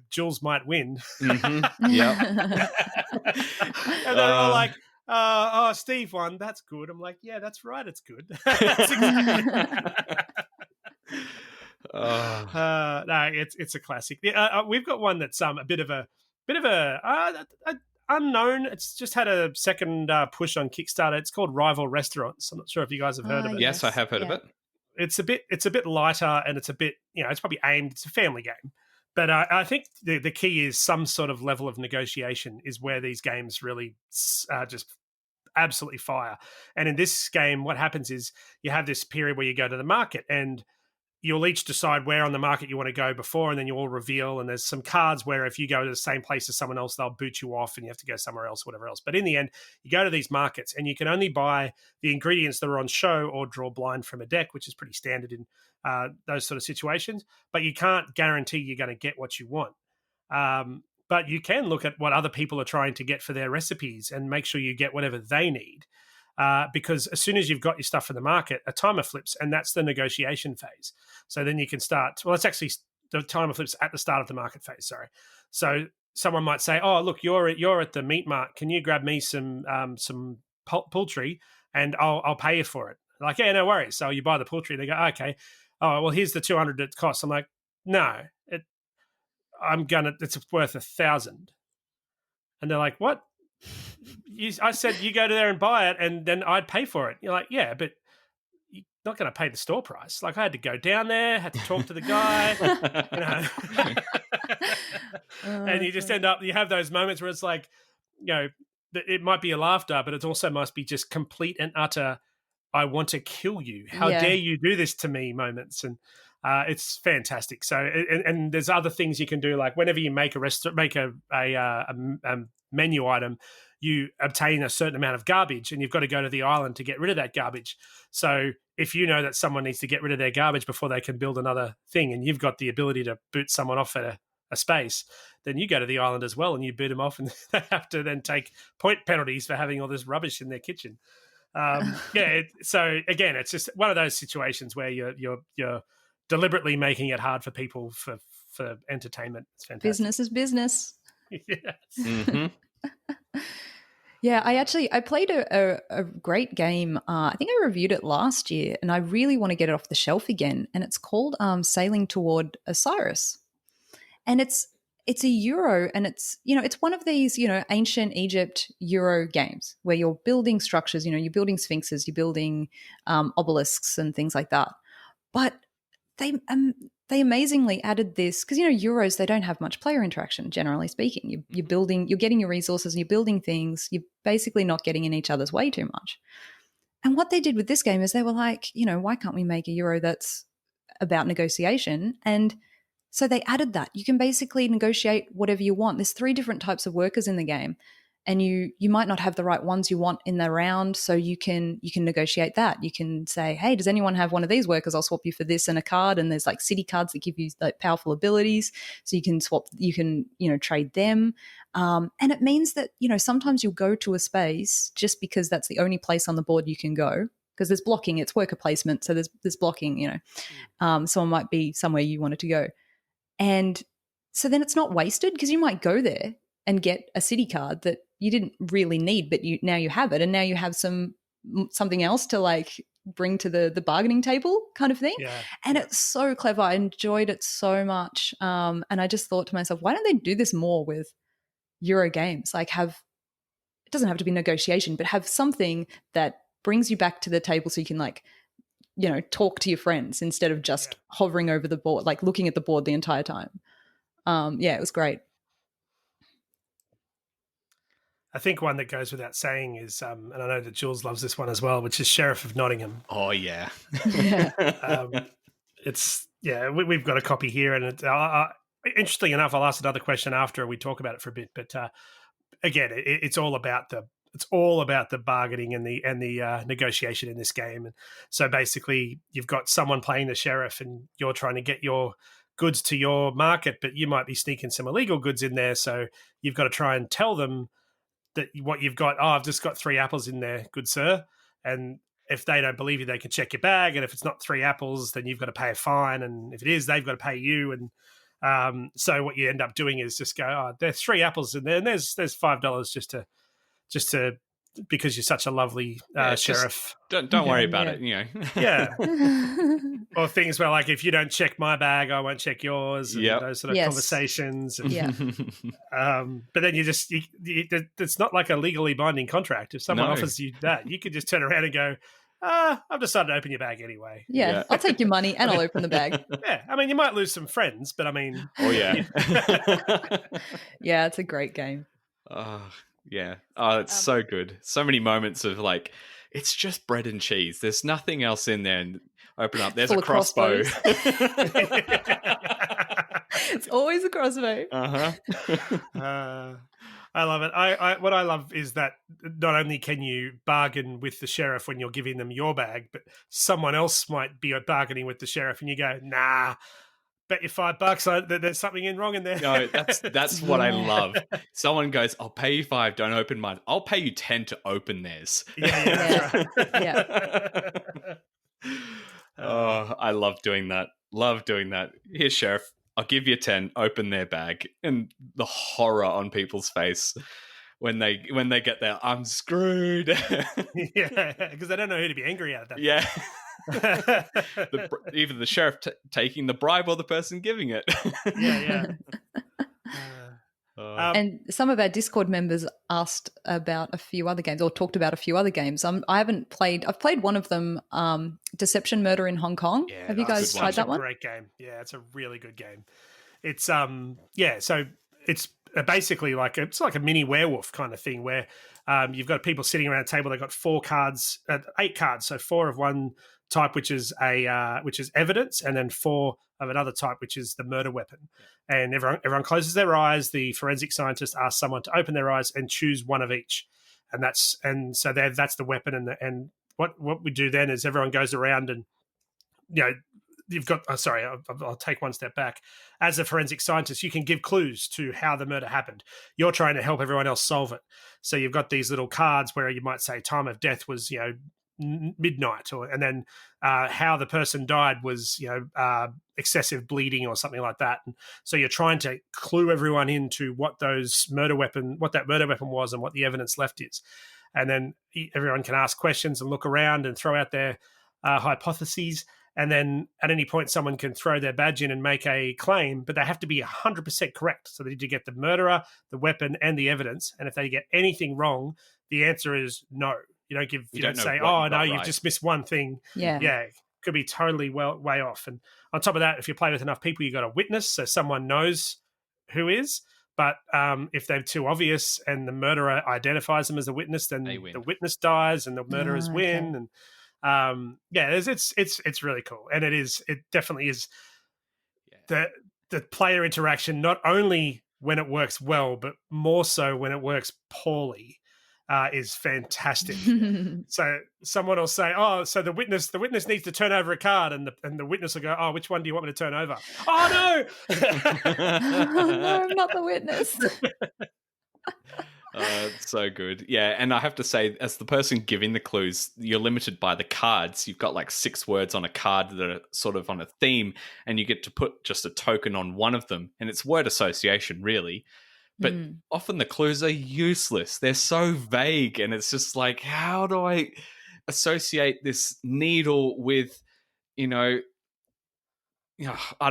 Jules might win. Mm-hmm. Yeah. And they're all like, oh, Steve won. That's good. I'm like, yeah, that's right. It's good. That's exactly no, it's a classic. We've got one that's a bit of a unknown. It's just had a second push on Kickstarter. It's called Rival Restaurants. I'm not sure if you guys have heard of it. Yes, I have heard of it. It's a bit lighter, and it's a bit, it's probably aimed. It's a family game. But I think the key is some sort of level of negotiation is where these games really just absolutely fire. And in this game, what happens is you have this period where you go to the market, and you'll each decide where on the market you want to go before, and then you all reveal. And there's some cards where if you go to the same place as someone else, they'll boot you off and you have to go somewhere else, whatever else. But in the end, you go to these markets, and you can only buy the ingredients that are on show or draw blind from a deck, which is pretty standard in those sort of situations. But you can't guarantee you're going to get what you want. But you can look at what other people are trying to get for their recipes and make sure you get whatever they need. Because as soon as you've got your stuff in the market, a timer flips, and that's the negotiation phase. So then you can start. Well, it's actually the timer flips at the start of the market phase. Sorry. So someone might say, "Oh, look, you're at the meat mart. Can you grab me some poultry, and I'll pay you for it?" Like, yeah, no worries. So you buy the poultry. They go, "Okay. Oh, well, here's the $200 it costs." I'm like, "No, it's worth $1,000." And they're like, "What?" I said, you go to there and buy it, and then I'd pay for it. You're like, yeah, but you're not going to pay the store price. Like, I had to go down there, had to talk to the guy, and you just end up, you have those moments where it's like, it might be a laughter, but it also must be just complete and utter, I want to kill you. How dare you do this to me moments. And it's fantastic. So, and there's other things you can do, like whenever you make a menu item, you obtain a certain amount of garbage, and you've got to go to the island to get rid of that garbage. So if you know that someone needs to get rid of their garbage before they can build another thing, and you've got the ability to boot someone off at a space, then you go to the island as well and you boot them off, and they have to then take point penalties for having all this rubbish in their kitchen. So again, it's just one of those situations where you're deliberately making it hard for people for entertainment. It's fantastic. Business is business. Yes. Mm-hmm. Yeah, I played a great game. I think I reviewed it last year, and I really want to get it off the shelf again. And it's called Sailing Toward Osiris. And it's a Euro, and it's one of these, ancient Egypt Euro games where you're building structures, you're building sphinxes, you're building obelisks and things like that. But they amazingly added this, because Euros, they don't have much player interaction, generally speaking. You're building, you're getting your resources, and you're building things. You're basically not getting in each other's way too much. And what they did with this game is they were like, why can't we make a Euro that's about negotiation? And so they added that. You can basically negotiate whatever you want. There's 3 different types of workers in the game, and you might not have the right ones you want in the round, so you can negotiate that. You can say, hey, does anyone have one of these workers? I'll swap you for this and a card. And there's like city cards that give you like powerful abilities, so you can swap. You can trade them, and it means that sometimes you'll go to a space just because that's the only place on the board you can go, because there's blocking. It's worker placement, so there's blocking. Someone might be somewhere you wanted to go. And so then it's not wasted, because you might go there and get a city card that you didn't really need, but now you have it, and now you have something else to like bring to the bargaining table kind of thing. Yeah. And it's so clever. I enjoyed it so much. And I just thought to myself, why don't they do this more with Euro games? Like it doesn't have to be negotiation, but have something that brings you back to the table so you can talk to your friends instead of just hovering over the board, like looking at the board the entire time. It was great. I think one that goes without saying is, and I know that Jules loves this one as well, which is Sheriff of Nottingham. Oh yeah. We've got a copy here, and interesting enough, I'll ask another question after we talk about it for a bit. But again, it's all about the bargaining and the negotiation in this game. And so basically, you've got someone playing the sheriff, and you're trying to get your goods to your market, but you might be sneaking some illegal goods in there. So you've got to try and tell them that what you've got, I've just got 3 apples in there, good sir. And if they don't believe you, they can check your bag. And if it's not 3 apples, then you've got to pay a fine. And if it is, they've got to pay you. And so what you end up doing is just go, there's 3 apples in there, and there's $5 just to because you're such a lovely sheriff. Don't worry about it, Yeah. Or things where, like, if you don't check my bag, I won't check yours. And those sort of conversations. And, but then it's not like a legally binding contract. If someone offers you that, you could just turn around and go, I've decided to open your bag anyway. Yeah, I'll take your money and I'll open the bag. Yeah, I mean, you might lose some friends, but I mean... Oh, yeah. Yeah, it's a great game. Yeah. Oh, it's so good. So many moments of like, it's just bread and cheese. There's nothing else in there. And open up, there's a crossbow. It's always a crossbow. I love it. What I love is that not only can you bargain with the sheriff when you're giving them your bag, but someone else might be bargaining with the sheriff, and you go, nah, bet you $5 there's something wrong in there. No, that's what I love. Someone goes, I'll pay you 5, don't open mine. I'll pay you 10 to open theirs. Yeah, that's right. Yeah. Oh, I love doing that. Love doing that. Here, sheriff, I'll give you 10, open their bag. And the horror on people's face when they get there, I'm screwed. Yeah, because they don't know who to be angry at that. Yeah. Either the sheriff taking the bribe or the person giving it. Yeah. And some of our Discord members asked about a few other games, or talked about a few other games. I've played one of them, Deception Murder in Hong Kong. Yeah, have you guys tried that one? Great game. Yeah, it's a really good game. It's so it's basically like it's like a mini werewolf kind of thing where you've got people sitting around a table. They've got 8 cards, so 4 of one type, which is evidence, and then 4 of another type, which is the murder weapon. And everyone closes their eyes. The forensic scientist asks someone to open their eyes and choose one of each, so that's the weapon. And what we do then is everyone goes around and you've got. I'll take one step back. As a forensic scientist, you can give clues to how the murder happened. You're trying to help everyone else solve it. So you've got these little cards where you might say time of death was midnight, and then how the person died was excessive bleeding or something like that. And so you're trying to clue everyone into what that murder weapon was and what the evidence left is. And then everyone can ask questions and look around and throw out their hypotheses. And then at any point, someone can throw their badge in and make a claim, but they have to be 100% correct. So they need to get the murderer, the weapon, and the evidence. And if they get anything wrong, the answer is no. You don't say, oh, no, you've just missed one thing. Yeah. It could be totally way off. And on top of that, if you play with enough people, you've got a witness, so someone knows who is. But if they're too obvious and the murderer identifies them as a witness, then the witness dies and the murderers win. And it's really cool, and it definitely is the player interaction, not only when it works well, but more so when it works poorly, is fantastic. So someone will say, "Oh, so the witness needs to turn over a card," and the witness will go, "Oh, which one do you want me to turn over?" Oh no, no, I'm not the witness. It's so good. Yeah, and I have to say, as the person giving the clues, you're limited by the cards. You've got like 6 words on a card that are sort of on a theme, and you get to put just a token on one of them. And it's word association, really. But often the clues are useless. They're so vague, and it's just like, how do I associate this needle with, I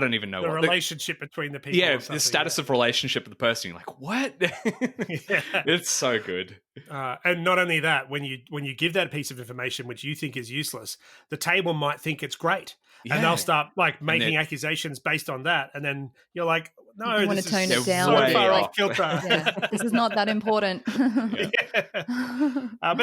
don't even know the relationship between the people. Yeah, the status of relationship with the person. You're like, what? It's so good. And not only that, when you give that piece of information which you think is useless, the table might think it's great, and they'll start like making accusations based on that. And then you're like, no, you want to tone it down. So far off kilter. This is not that important. But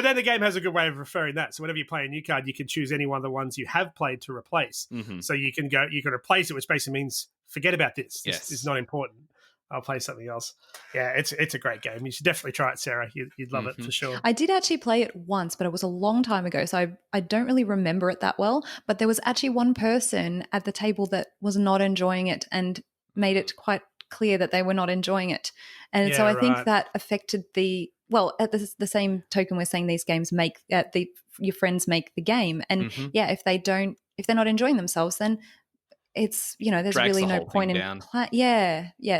then the game has a good way of referring that. So whenever you play a new card, you can choose any one of the ones you have played to replace. Mm-hmm. So you can replace it, which basically means forget about this. This is not important. I'll play something else. Yeah, it's a great game. You should definitely try it, Sarah. You'd love it for sure. I did actually play it once, but it was a long time ago, so I don't really remember it that well. But there was actually one person at the table that was not enjoying it and made it quite clear that they were not enjoying it. And so I think that affected at the same token, we're saying these games make your friends make the game. And if they're not enjoying themselves, then it's, there's drags really the no whole point thing in down.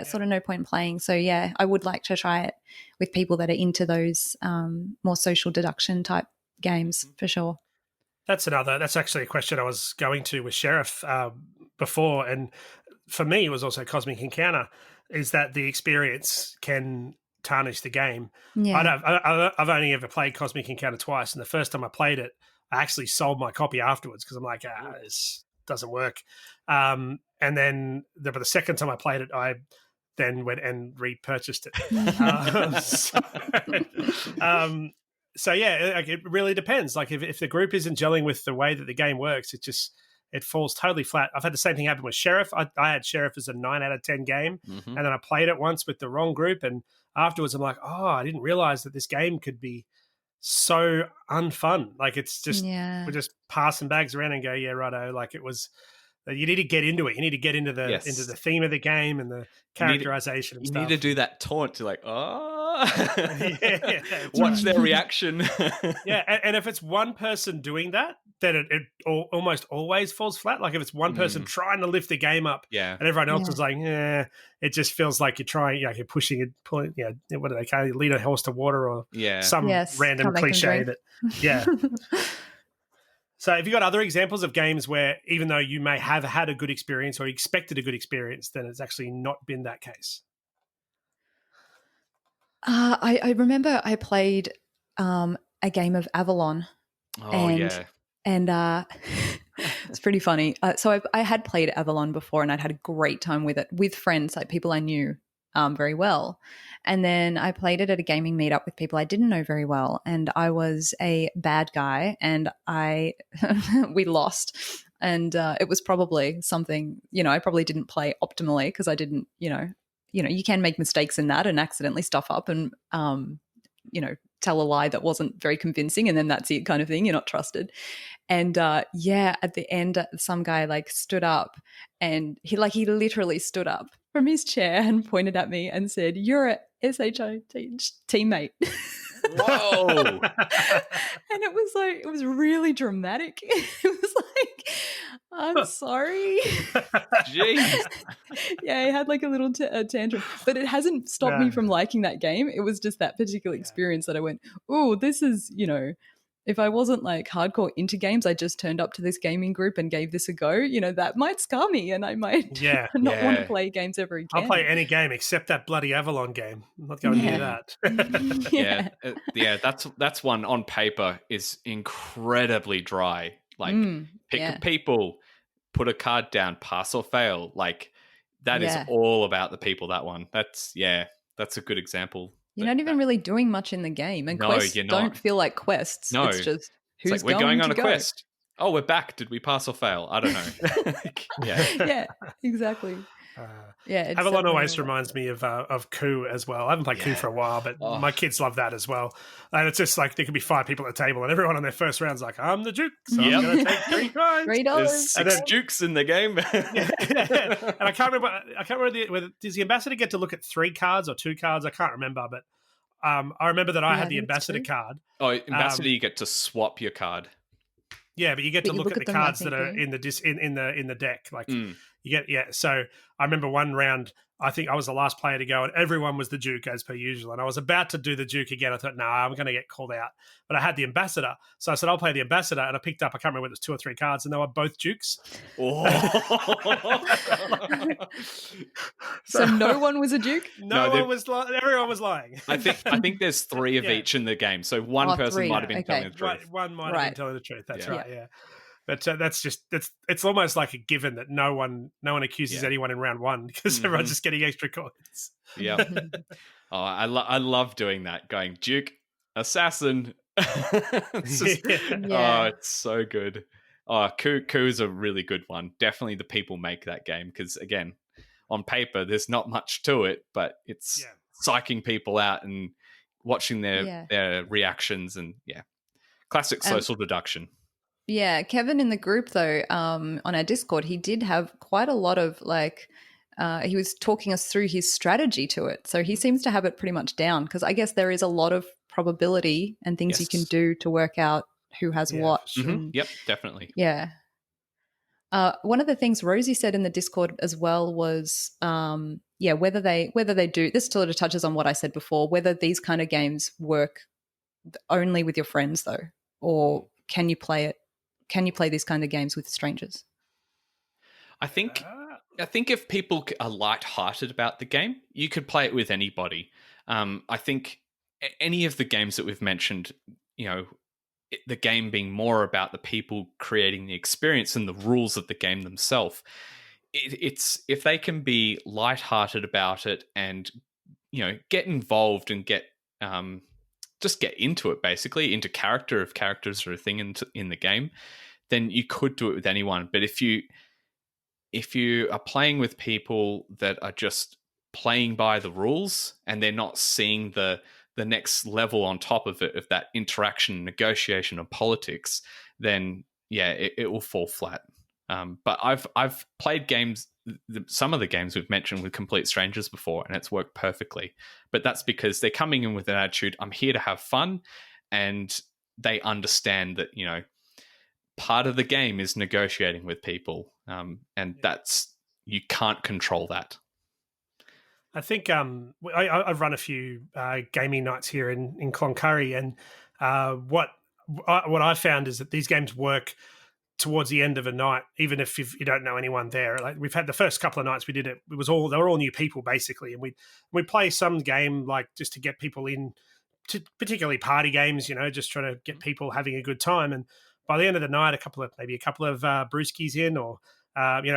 Sort of no point in playing. So I would like to try it with people that are into those more social deduction type games for sure. That's actually a question I was going to with Sheriff before, and for me it was also Cosmic Encounter, is that the experience can tarnish the game. I've only ever played Cosmic Encounter twice, and the first time I played it, I actually sold my copy afterwards because I'm like, this doesn't work. And then the second time I played it, I then went and repurchased it. It really depends. Like if the group isn't gelling with the way that the game works, it falls totally flat. I've had the same thing happen with Sheriff. I had Sheriff as a 9 out of 10 game, and then I played it once with the wrong group, and afterwards I'm like, I didn't realize that this game could be so unfun. Like it's just we're just passing bags around and go, yeah, righto. Like it was. You need to get into it. You need to get into the theme of the game and the characterization and stuff. You need to do that taunt to watch their reaction. And if it's one person doing that, then it almost always falls flat. Like if it's one person trying to lift the game up, and everyone else is like, it just feels like you're trying, you're pushing it, pulling, what do they call it? Lead a horse to water or some random cliche that, So have you got other examples of games where even though you may have had a good experience or expected a good experience, then it's actually not been that case? I remember I played a game of Avalon. And it's pretty funny. So I had played Avalon before, and I'd had a great time with it with friends, like people I knew. very well. And then I played it at a gaming meetup with people I didn't know very well, and I was a bad guy, and we lost. And it was probably something, I probably didn't play optimally because I didn't, you can make mistakes in that and accidentally stuff up and, tell a lie that wasn't very convincing, and then that's it kind of thing. You're not trusted. And at the end, some guy like stood up, and he literally stood up from his chair and pointed at me and said, "You're a SHIT teammate." Whoa. And it was really dramatic. It was like, "I'm sorry." Jeez. Yeah, he had like a little tantrum, but it hasn't stopped me from liking that game. It was just that particular experience that I went, "Oh, this is, if I wasn't like hardcore into games, I just turned up to this gaming group and gave this a go, that might scar me, and I might not want to play games ever again." I'll play any game except that bloody Avalon game. I'm not going near that. That's one on paper is incredibly dry. Like pick a people, put a card down, pass or fail. Like that is all about the people. That one. That's a good example. You're not even really doing much in the game, and quests don't feel like quests. No, it's just who's we're going on a go. quest. Oh, we're back. Did we pass or fail? I don't know. Yeah, exactly. Avalon always reminds me of Coup as well. I haven't played Coup for a while, but my kids love that as well. And it's just like there could be 5 people at the table, and everyone on their first round's like, "I'm the Duke, so I'm going to take 3 coins." $3. There's 6 Dukes in the game. And I can't remember whether does the ambassador get to look at 3 cards or 2 cards? I can't remember, but I remember that I had the ambassador card. Oh, ambassador, you get to swap your card. Yeah, but you get to look at the cards that are in the deck. Like you get So I remember one round, I think I was the last player to go, and everyone was the Duke as per usual. And I was about to do the Duke again. I thought, no, I'm going to get called out. But I had the ambassador, so I said I'll play the ambassador, and I picked up, I can't remember whether it was 2 or 3 cards, and they were both Dukes. Oh. So no one was a Duke? Everyone was lying. I think there's 3 of each in the game. So one person might have been telling the truth. One might have been telling the truth. That's right. Yeah. But it's almost like a given that no one accuses anyone in round 1 because everyone's just getting extra coins. Yeah. I love doing that. Going Duke, assassin. It's so good. Coup's a really good one. Definitely the people make that game because again, on paper there's not much to it, but it's psyching people out and watching their reactions and classic social deduction. Yeah, Kevin in the group though, on our Discord, he did have quite a lot of he was talking us through his strategy to it. So he seems to have it pretty much down because I guess there is a lot of probability and things you can do to work out who has what. Sure. And, yep, definitely. Yeah. One of the things Rosie said in the Discord as well was, whether they do, this sort of touches on what I said before, whether these kind of games work only with your friends though, or can you play these kind of games with strangers? I think if people are light-hearted about the game, you could play it with anybody. I think any of the games that we've mentioned, the game being more about the people creating the experience and the rules of the game themselves. It's if they can be light-hearted about it and get involved and get just get into it, basically into characters or a thing in the game, then you could do it with anyone. But if you are playing with people that are just playing by the rules and they're not seeing the next level on top of it, of that interaction, negotiation, and politics, then it will fall flat. But I've played games, some of the games we've mentioned with complete strangers before, and it's worked perfectly. But that's because they're coming in with an attitude, I'm here to have fun, and they understand that, part of the game is negotiating with people, and that's, you can't control that. I think I've run a few gaming nights here in Cloncurry, and what I found is that these games work towards the end of a night, even if you don't know anyone there. Like we've had the first couple of nights we did it, they were all new people basically, and we play some game like just to get people in, to particularly party games, just trying to get people having a good time. And by the end of the night, maybe a couple of brewskis in, or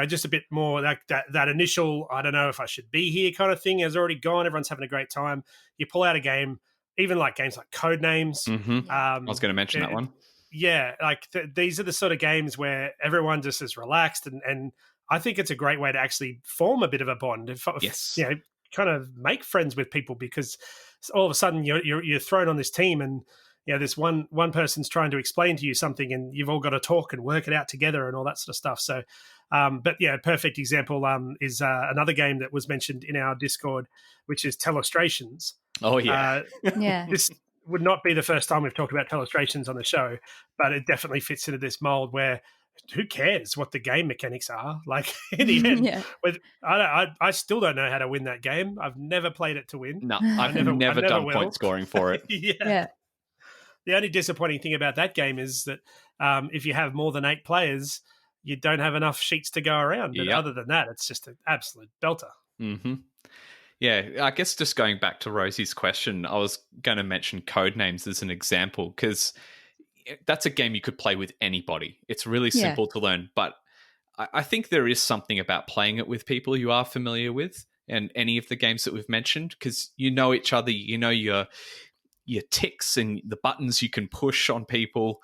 Just a bit more like that initial, I don't know if I should be here kind of thing has already gone. Everyone's having a great time. You pull out a game, even like games like Codenames. Mm-hmm. I was going to mention that one. Yeah, like these are the sort of games where everyone just is relaxed, and I think it's a great way to actually form a bit of a bond. Yes. Kind of make friends with people, because all of a sudden you're thrown on this team, and this one person's trying to explain to you something, and you've all got to talk and work it out together and all that sort of stuff. So, perfect example is another game that was mentioned in our Discord, which is Telestrations. Oh yeah, This would not be the first time we've talked about Telestrations on the show, but it definitely fits into this mold where who cares what the game mechanics are? Like in the end, I still don't know how to win that game. I've never played it to win. No, I've never done point scoring for it. Yeah. The only disappointing thing about that game is that if you have more than 8 players, you don't have enough sheets to go around. But other than that, it's just an absolute belter. Mm-hmm. Yeah, I guess just going back to Rosie's question, I was going to mention Codenames as an example, because that's a game you could play with anybody. It's really simple to learn, but I think there is something about playing it with people you are familiar with, and any of the games that we've mentioned, because you know each other, you know your ticks and the buttons you can push on people.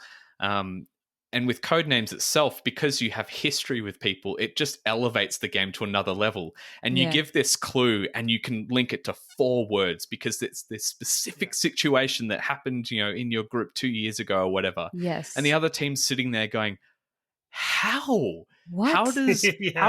And with Codenames itself, because you have history with people, it just elevates the game to another level. And you give this clue and you can link it to 4 words because it's this specific situation that happened, in your group 2 years ago or whatever. Yes. And the other team's sitting there going, how? What? How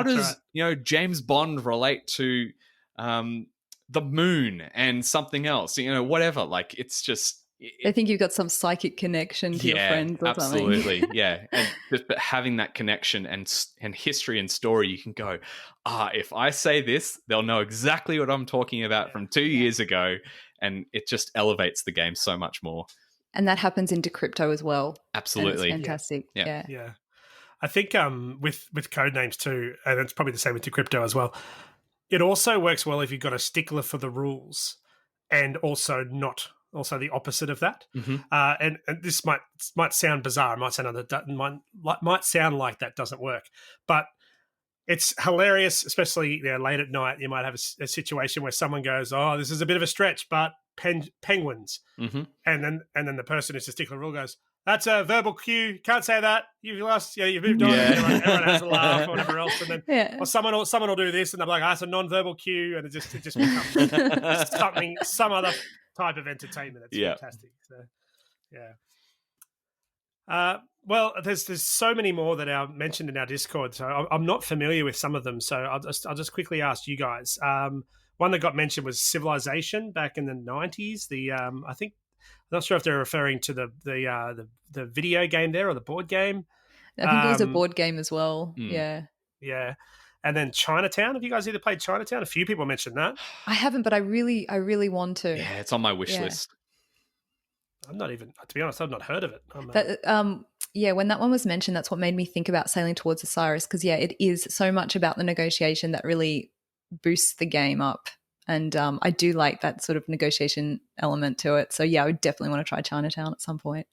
does James Bond relate to the moon and something else? Whatever. Like, it's just... I think you've got some psychic connection to your friends or absolutely. something. Yeah. And but having that connection and history and story, you can go, if I say this, they'll know exactly what I'm talking about from 2 years ago. And it just elevates the game so much more. And that happens in Decrypto as well. Absolutely. And it's fantastic. Yeah. I think with Codenames too, and it's probably the same with Decrypto as well, it also works well if you've got a stickler for the rules and also the opposite of that. Mm-hmm. And this might sound bizarre. It might sound like that doesn't work, but it's hilarious, especially late at night. You might have a situation where someone goes, "Oh, this is a bit of a stretch, but penguins," mm-hmm. and then the person who's a stickler rule goes, "That's a verbal cue. Can't say that. You've lost. You've moved on." Everyone has a laugh or whatever else, and then or someone will do this, and they're like, "That's a non-verbal cue," and it just becomes some other type of entertainment. It's fantastic. So, well, there's so many more that are mentioned in our Discord, so I'm not familiar with some of them. So I'll just quickly ask you guys. One that got mentioned was Civilization back in the 90s. I think, I'm not sure if they're referring to the video game there or the board game. I think it was a board game as well. Yeah. And then Chinatown. Have you guys either played Chinatown? A few people mentioned that. I haven't, but I really want to. Yeah, it's on my wish list. I'm not even, to be honest, I've not heard of it. When that one was mentioned, that's what made me think about Sailing Towards Osiris, because it is so much about the negotiation that really boosts the game up. And I do like that sort of negotiation element to it. So I would definitely want to try Chinatown at some point.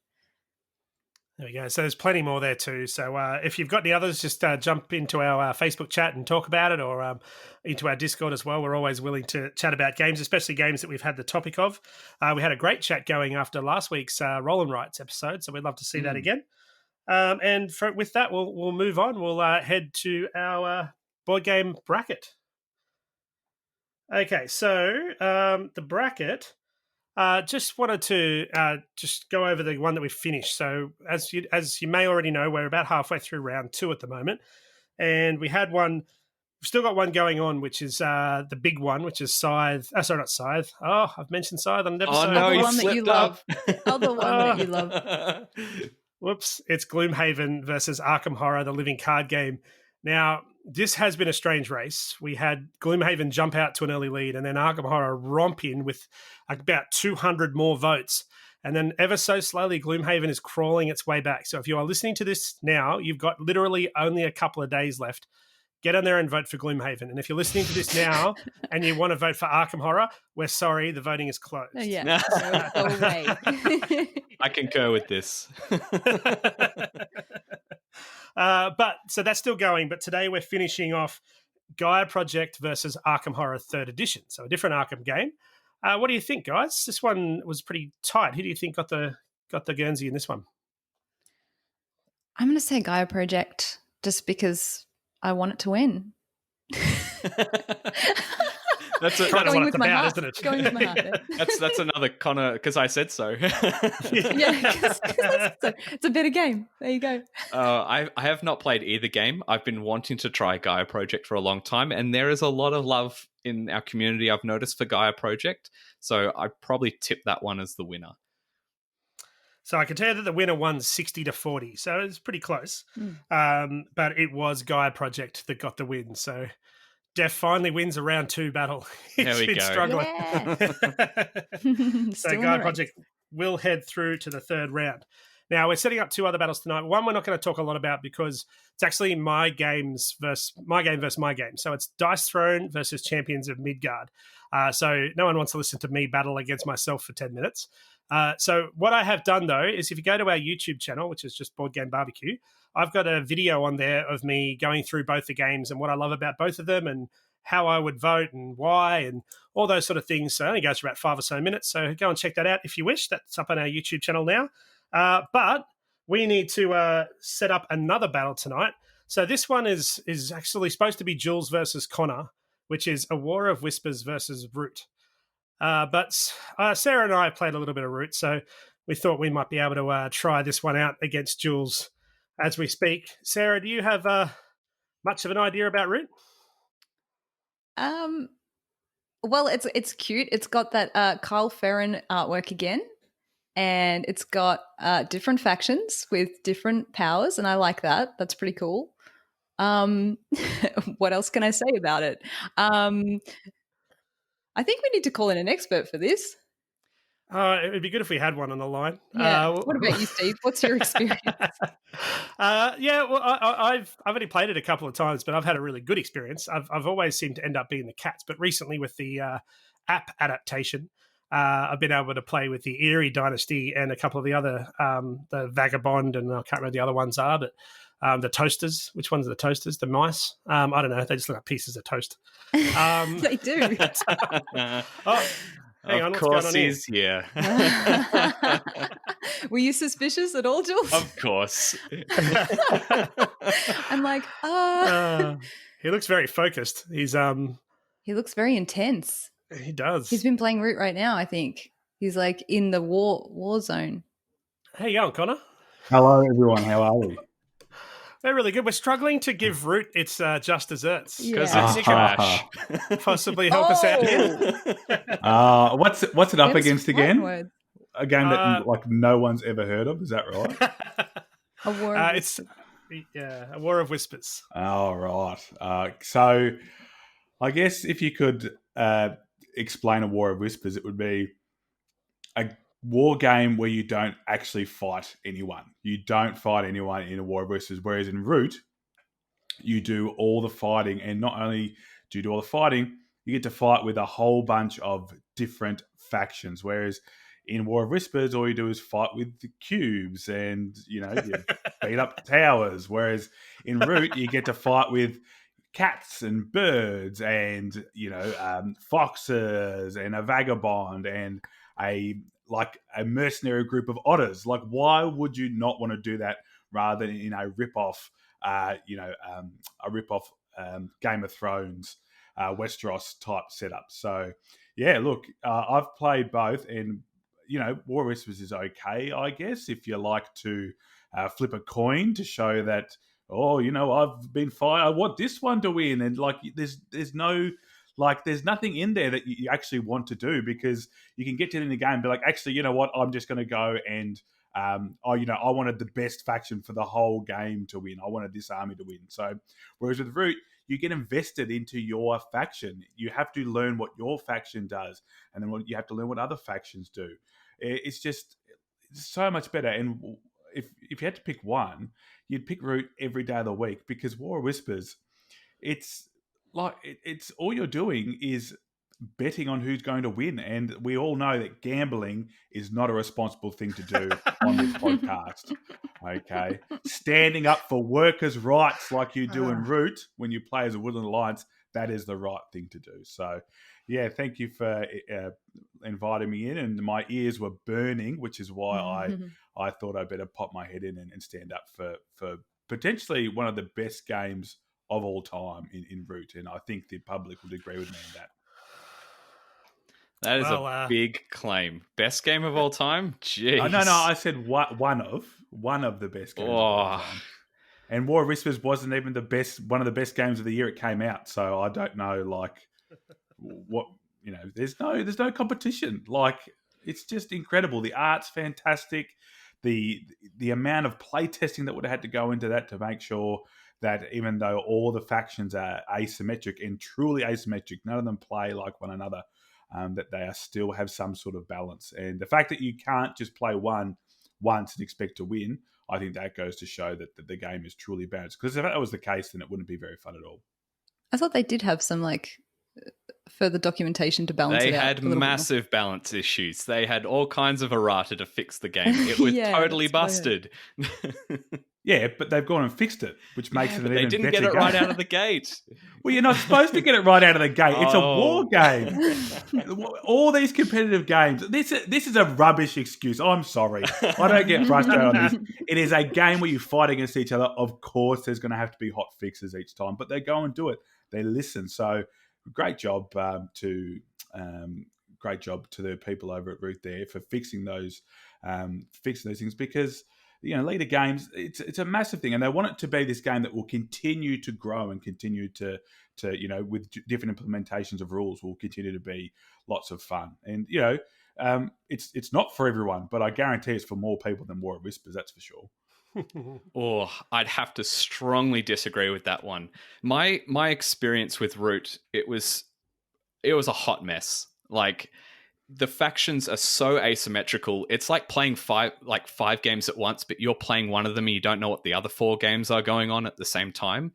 There we go. So there's plenty more there too. So if you've got any others, just jump into our Facebook chat and talk about it, or into our Discord as well. We're always willing to chat about games, especially games that we've had the topic of. We had a great chat going after last week's Roll and Rights episode, so we'd love to see that again. And with that, we'll move on. We'll head to our board game bracket. Okay, so the bracket... just wanted to just go over the one that we finished. So as you may already know, we're about halfway through round 2 at the moment, and we had one. We've still got one going on, which is the big one, which is Scythe. Sorry, not Scythe. Oh, I've mentioned Scythe on an episode. Oh no, the you one that you love. Oh, the one that you love. Whoops! It's Gloomhaven versus Akamhara, the living card game. Now, this has been a strange race. We had Gloomhaven jump out to an early lead, and then Akamhara romp in with about 200 more votes. And then ever so slowly, Gloomhaven is crawling its way back. So if you are listening to this now, you've got literally only a couple of days left. Get on there and vote for Gloomhaven. And if you're listening to this now and you want to vote for Akamhara, we're sorry, the voting is closed. Yeah. Go away. I concur with this. But so that's still going. But today we're finishing off Gaia Project versus Akamhara 3rd Edition. So a different Arkham game. What do you think, guys? This one was pretty tight. Who do you think got the Guernsey in this one? I'm going to say Gaia Project just because I want it to win. That's going with what my about, heart. isn't it? Going with my heart. that's another Connor because I said so. Yeah, because it's a better game. There you go. I have not played either game. I've been wanting to try Gaia Project for a long time, and there is a lot of love in our community I've noticed for Gaia Project. So I probably tip that one as the winner. So I can tell you that the winner won 60-40. So it's pretty close. But it was Gaia Project that got the win. So Def finally wins a round 2 battle. There we been go. struggling. So Still in Gaia the Project will head through to the 3rd round. Now we're setting up 2 other battles tonight. One we're not going to talk a lot about because it's actually my game versus my game. So it's Dice Throne versus Champions of Midgard. So no one wants to listen to me battle against myself for 10 minutes. So what I have done though is if you go to our YouTube channel, which is just Board Game Barbecue, I've got a video on there of me going through both the games and what I love about both of them and how I would vote and why and all those sort of things. So it only goes for about 5 or so minutes. So go and check that out if you wish. That's up on our YouTube channel now. But we need to set up another battle tonight. So this one is actually supposed to be Jules versus Connor, which is a War of Whispers versus Root. But Sarah and I played a little bit of Root, so we thought we might be able to try this one out against Jules as we speak. Sarah, do you have much of an idea about Root? Well, it's cute. It's got that Kyle Ferrin artwork again, and it's got different factions with different powers, and I like that. That's pretty cool. What else can I say about it? I think we need to call in an expert for this. It would be good if we had one on the line. Yeah. What about you, Steve? What's your experience? Yeah, well, I've only played it a couple of times, but I've had a really good experience. I've always seemed to end up being the cats, but recently with the app adaptation, I've been able to play with the Eerie Dynasty and a couple of the other, the Vagabond, and I can't remember the other ones are, but the toasters. Which ones are the toasters? The mice? I don't know. They just look like pieces of toast. They do. Hang on, of what's course going on he's here. Were you suspicious at all, Jules? Of course. I'm like, he looks very focused. He looks very intense. He does. He's been playing Root right now, I think. He's like in the war zone. How you going, Connor? Hello, everyone. How are we? They're really good. We're struggling to give Root its just desserts Because Yeah. it's trash. possibly help us out here. What's it up Them's against fighting again? words. A game that like no one's ever heard of. Is that right? A war of It's a War of Whispers. Oh, right. So I guess if you could explain a War of Whispers, it would be a war game where you don't actually fight anyone. You don't fight anyone in a War of Whispers, whereas in Root, you do all the fighting, and not only do you do all the fighting, you get to fight with a whole bunch of different factions, whereas in War of Whispers, all you do is fight with the cubes and, you beat up towers, whereas in Root, you get to fight with cats and birds and, foxes and a vagabond and a mercenary group of otters. Like, why would you not want to do that rather than in a rip-off, Game of Thrones, Westeros type setup? So, yeah, look, I've played both, and War of Whispers is okay, I guess, if you like to flip a coin to show that, I've been fired. I want this one to win, and there's nothing in there that you actually want to do, because you can get to the end of the game and be like, actually, you know what? I'm just going to go and, I wanted the best faction for the whole game to win. I wanted this army to win. So, whereas with Root, you get invested into your faction. You have to learn what your faction does, and then you have to learn what other factions do. It's so much better. And if you had to pick one, you'd pick Root every day of the week, because War of Whispers, it's all you're doing is betting on who's going to win. And we all know that gambling is not a responsible thing to do on this podcast. Okay. Standing up for workers' rights like you do in Root when you play as a Woodland Alliance, that is the right thing to do. So, yeah, thank you for inviting me in. And my ears were burning, which is why I thought I'd better pop my head in and stand up for potentially one of the best games of all time in Root. And I think the public would agree with me on that. That is a big claim. Best game of all time? Jeez. No, I said one of the best games of all time. And War of Whispers wasn't even one of the best games of the year it came out. So I don't know, like, what, you know, there's no competition. Like, it's just incredible. The art's fantastic. The amount of play testing that would have had to go into that to make sure that even though all the factions are asymmetric and truly asymmetric, none of them play like one another, that they still have some sort of balance. And the fact that you can't just play one once and expect to win, I think that goes to show that the game is truly balanced. Because if that was the case, then it wouldn't be very fun at all. I thought they did have some further documentation to balance it out. They had massive balance issues. They had all kinds of errata to fix the game. It was totally busted. Yeah, but they've gone and fixed it, which makes it an even better game. They didn't get it right out of the gate. Well, you're not supposed to get it right out of the gate. It's a war game. All these competitive games. This is a rubbish excuse. I'm sorry. I don't get frustrated on this. It is a game where you fight against each other. Of course, there's going to have to be hot fixes each time, but they go and do it. They listen. So great job to the people over at Root there for fixing those things, because leader games, it's a massive thing, and they want it to be this game that will continue to grow and continue to with different implementations of rules will continue to be lots of fun. And it's not for everyone, but I guarantee it's for more people than War of Whispers, that's for sure. I'd have to strongly disagree with that one. My experience with Root, it was a hot mess. Like, the factions are so asymmetrical. It's like playing five games at once, but you're playing one of them and you don't know what the other 4 games are going on at the same time.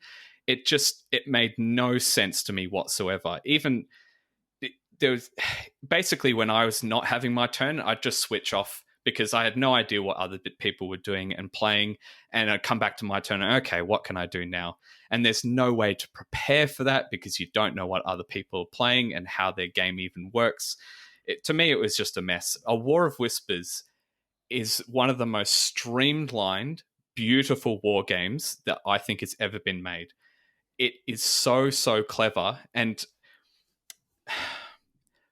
It made no sense to me whatsoever. There was basically, when I was not having my turn, I'd just switch off because I had no idea what other people were doing and playing, and I'd come back to my turn and, okay, what can I do now? And there's no way to prepare for that because you don't know what other people are playing and how their game even works. To me, it was just a mess. A War of Whispers is one of the most streamlined, beautiful war games that I think has ever been made. It is so, so clever. And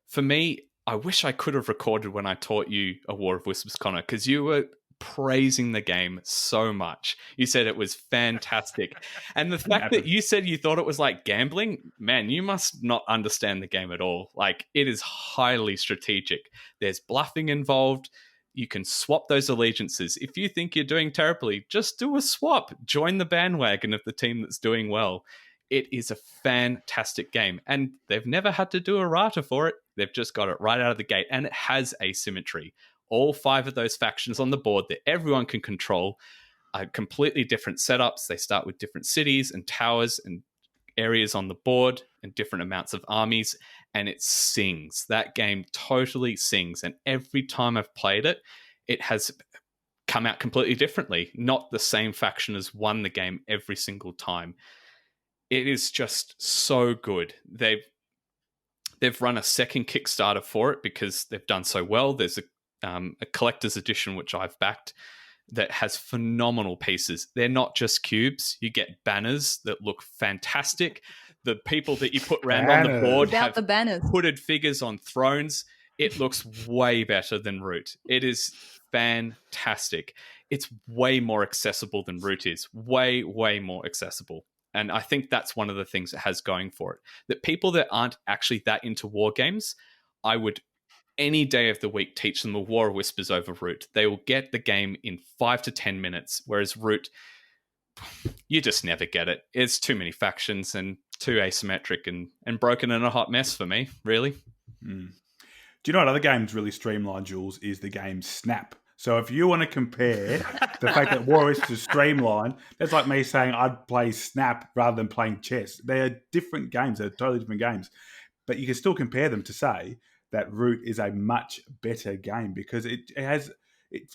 for me, I wish I could have recorded when I taught you A War of Whispers, Connor, because you were praising the game so much. You said it was fantastic. And the fact that you said you thought it was like gambling, man, you must not understand the game at all. Like, it is highly strategic. There's bluffing involved. You can swap those allegiances. If you think you're doing terribly, just do a swap. Join the bandwagon of the team that's doing well. It is a fantastic game. And they've never had to do errata for it. They've just got it right out of the gate. And it has asymmetry. All 5 of those factions on the board that everyone can control are completely different setups. They start with different cities and towers and areas on the board and different amounts of armies, and it sings. That game totally sings, and every time I've played it, it has come out completely differently. Not the same faction has won the game every single time. It is just so good. They've run a second Kickstarter for it because they've done so well. There's a collector's edition, which I've backed, that has phenomenal pieces. They're not just cubes. You get banners that look fantastic. The people that you put around on the board have hooded figures on thrones. It looks way better than Root. It is fantastic. It's way more accessible than Root is. Way, way more accessible. And I think that's one of the things it has going for it. That people that aren't actually that into war games, I would any day of the week teach them a War of Whispers over Root. They will get the game in 5 to 10 minutes, whereas Root, you just never get it. It's too many factions and too asymmetric and broken and a hot mess for me, really. Do you know what other games really streamlined, Jules, is the game Snap. So if you want to compare the fact that War of Whispers is streamlined, that's like me saying I'd play Snap rather than playing chess. They are different games. They're totally different games. but you can still compare them to say that Root is a much better game because it has.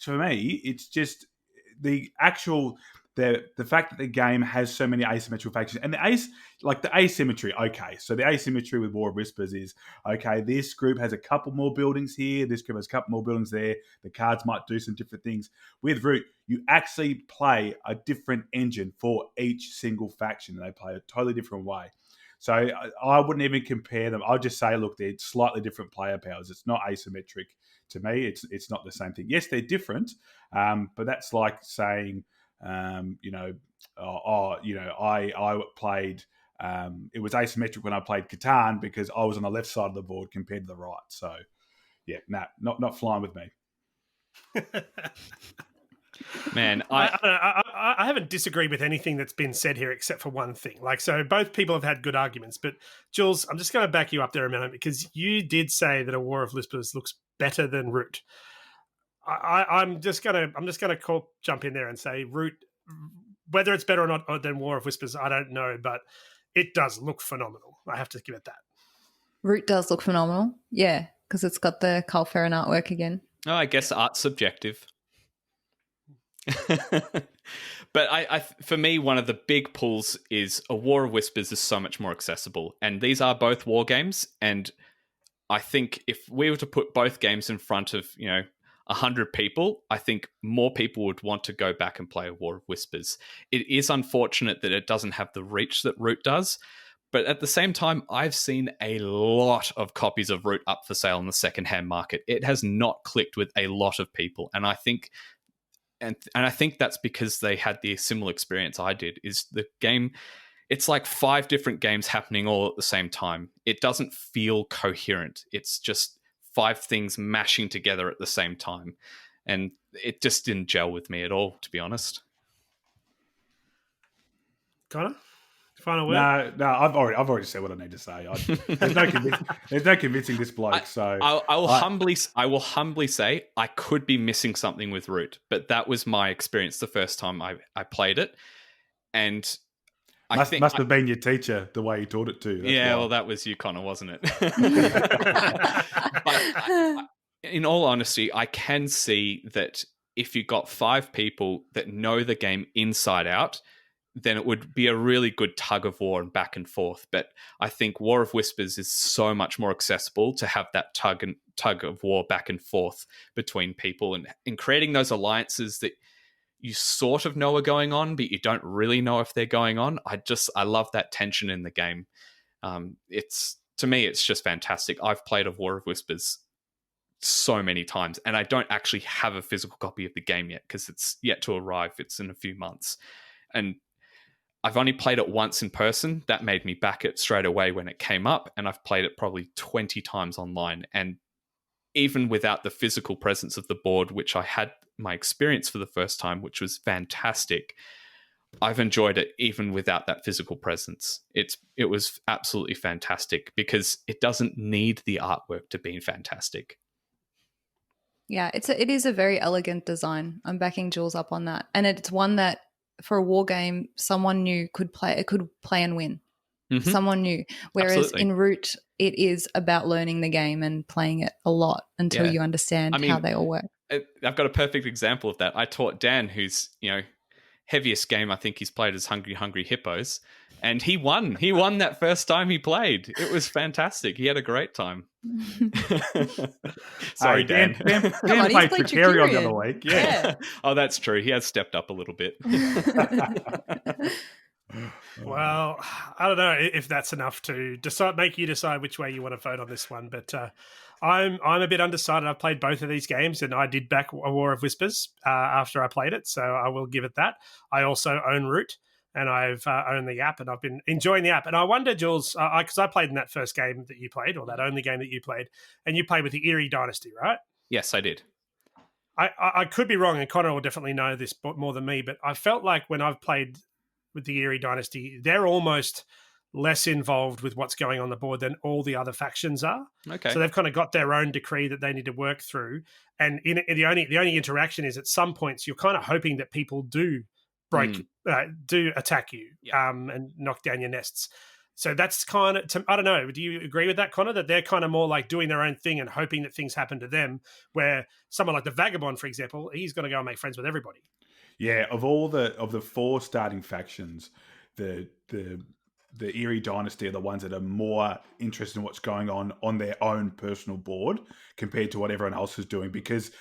For me, it's just the actual the fact that the game has so many asymmetrical factions and the asymmetry. Okay, so the asymmetry with War of Whispers is okay. This group has a couple more buildings here. This group has a couple more buildings there. The cards might do some different things. With Root, you actually play a different engine for each single faction, and they play a totally different way. So I wouldn't even compare them. I'd just say, look, they're slightly different player powers. It's not asymmetric to me. It's not the same thing. Yes, they're different, but that's like saying, I played. It was asymmetric when I played Catan because I was on the left side of the board compared to the right. So, yeah, not flying with me. Man, I haven't disagreed with anything that's been said here except for one thing. So both people have had good arguments, but Jules, I'm just going to back you up there a minute because you did say that a War of Whispers looks better than Root. I'm just gonna jump in there and say Root, whether it's better or not than War of Whispers, I don't know, but it does look phenomenal. I have to give it that. Root does look phenomenal, yeah, because it's got the Carl Ferrin artwork again. Oh, I guess art's subjective. But I for me, one of the big pulls is a War of Whispers is so much more accessible, and these are both war games. And I think if we were to put both games in front of 100 people, I think more people would want to go back and play a War of Whispers. It is unfortunate that it doesn't have the reach that Root does, but at the same time, I've seen a lot of copies of Root up for sale in the secondhand market. It has not clicked with a lot of people, and I think. And I think that's because they had the similar experience I did, is the game, it's like 5 different games happening all at the same time. It doesn't feel coherent. It's just 5 things mashing together at the same time. And it just didn't gel with me at all, to be honest. Connor? Final word? No, I've already said what I need to say. There's no convincing this bloke. I will humbly say I could be missing something with Root, but that was my experience the first time I played it, and I think must have been your teacher the way he taught it too. Well, that was you, Connor, wasn't it? In all honesty, I can see that if you got 5 people that know the game inside out, then it would be a really good tug of war and back and forth. But I think War of Whispers is so much more accessible to have that tug of war back and forth between people and creating those alliances that you sort of know are going on, but you don't really know if they're going on. I love that tension in the game. To me, it's just fantastic. I've played a War of Whispers so many times, and I don't actually have a physical copy of the game yet because it's yet to arrive. It's in a few months. And I've only played it once in person. That made me back it straight away when it came up, and I've played it probably 20 times online. And even without the physical presence of the board, which I had my experience for the first time, which was fantastic, I've enjoyed it even without that physical presence. It was absolutely fantastic because it doesn't need the artwork to be fantastic. Yeah, it is a very elegant design. I'm backing Jules up on that. And it's one that for a war game, someone new could play and win. Mm-hmm. Someone new. Whereas Absolutely. In Root, it is about learning the game and playing it a lot until you understand how they all work. I've got a perfect example of that. I taught Dan, who's, heaviest game I think he's played is Hungry Hungry Hippos, and he won. He won that first time he played. It was fantastic. He had a great time. Sorry, Dan. Dan played Tricarion the other week. Yeah. Oh, that's true. He has stepped up a little bit. Well, I don't know if that's enough to make you decide which way you want to vote on this one, but I'm a bit undecided. I've played both of these games, and I did back a War of Whispers after I played it, so I will give it that. I also own Root, and I've owned the app, and I've been enjoying the app. And I wonder, Jules, because I played in that first game that you played, or that only game that you played, and you played with the Eerie Dynasty, right? Yes, I did. I could be wrong, and Connor will definitely know this more than me, but I felt like when I've played with the Eerie Dynasty, they're almost less involved with what's going on the board than all the other factions are. Okay. So they've kind of got their own decree that they need to work through. And the only interaction is at some points you're kind of hoping that people do do attack you and knock down your nests. So that's kind of, I don't know, do you agree with that, Connor, that they're kind of more like doing their own thing and hoping that things happen to them, where someone like the Vagabond, for example, he's going to go and make friends with everybody? Yeah, of the four starting factions, the Eerie Dynasty are the ones that are more interested in what's going on their own personal board compared to what everyone else is doing. Because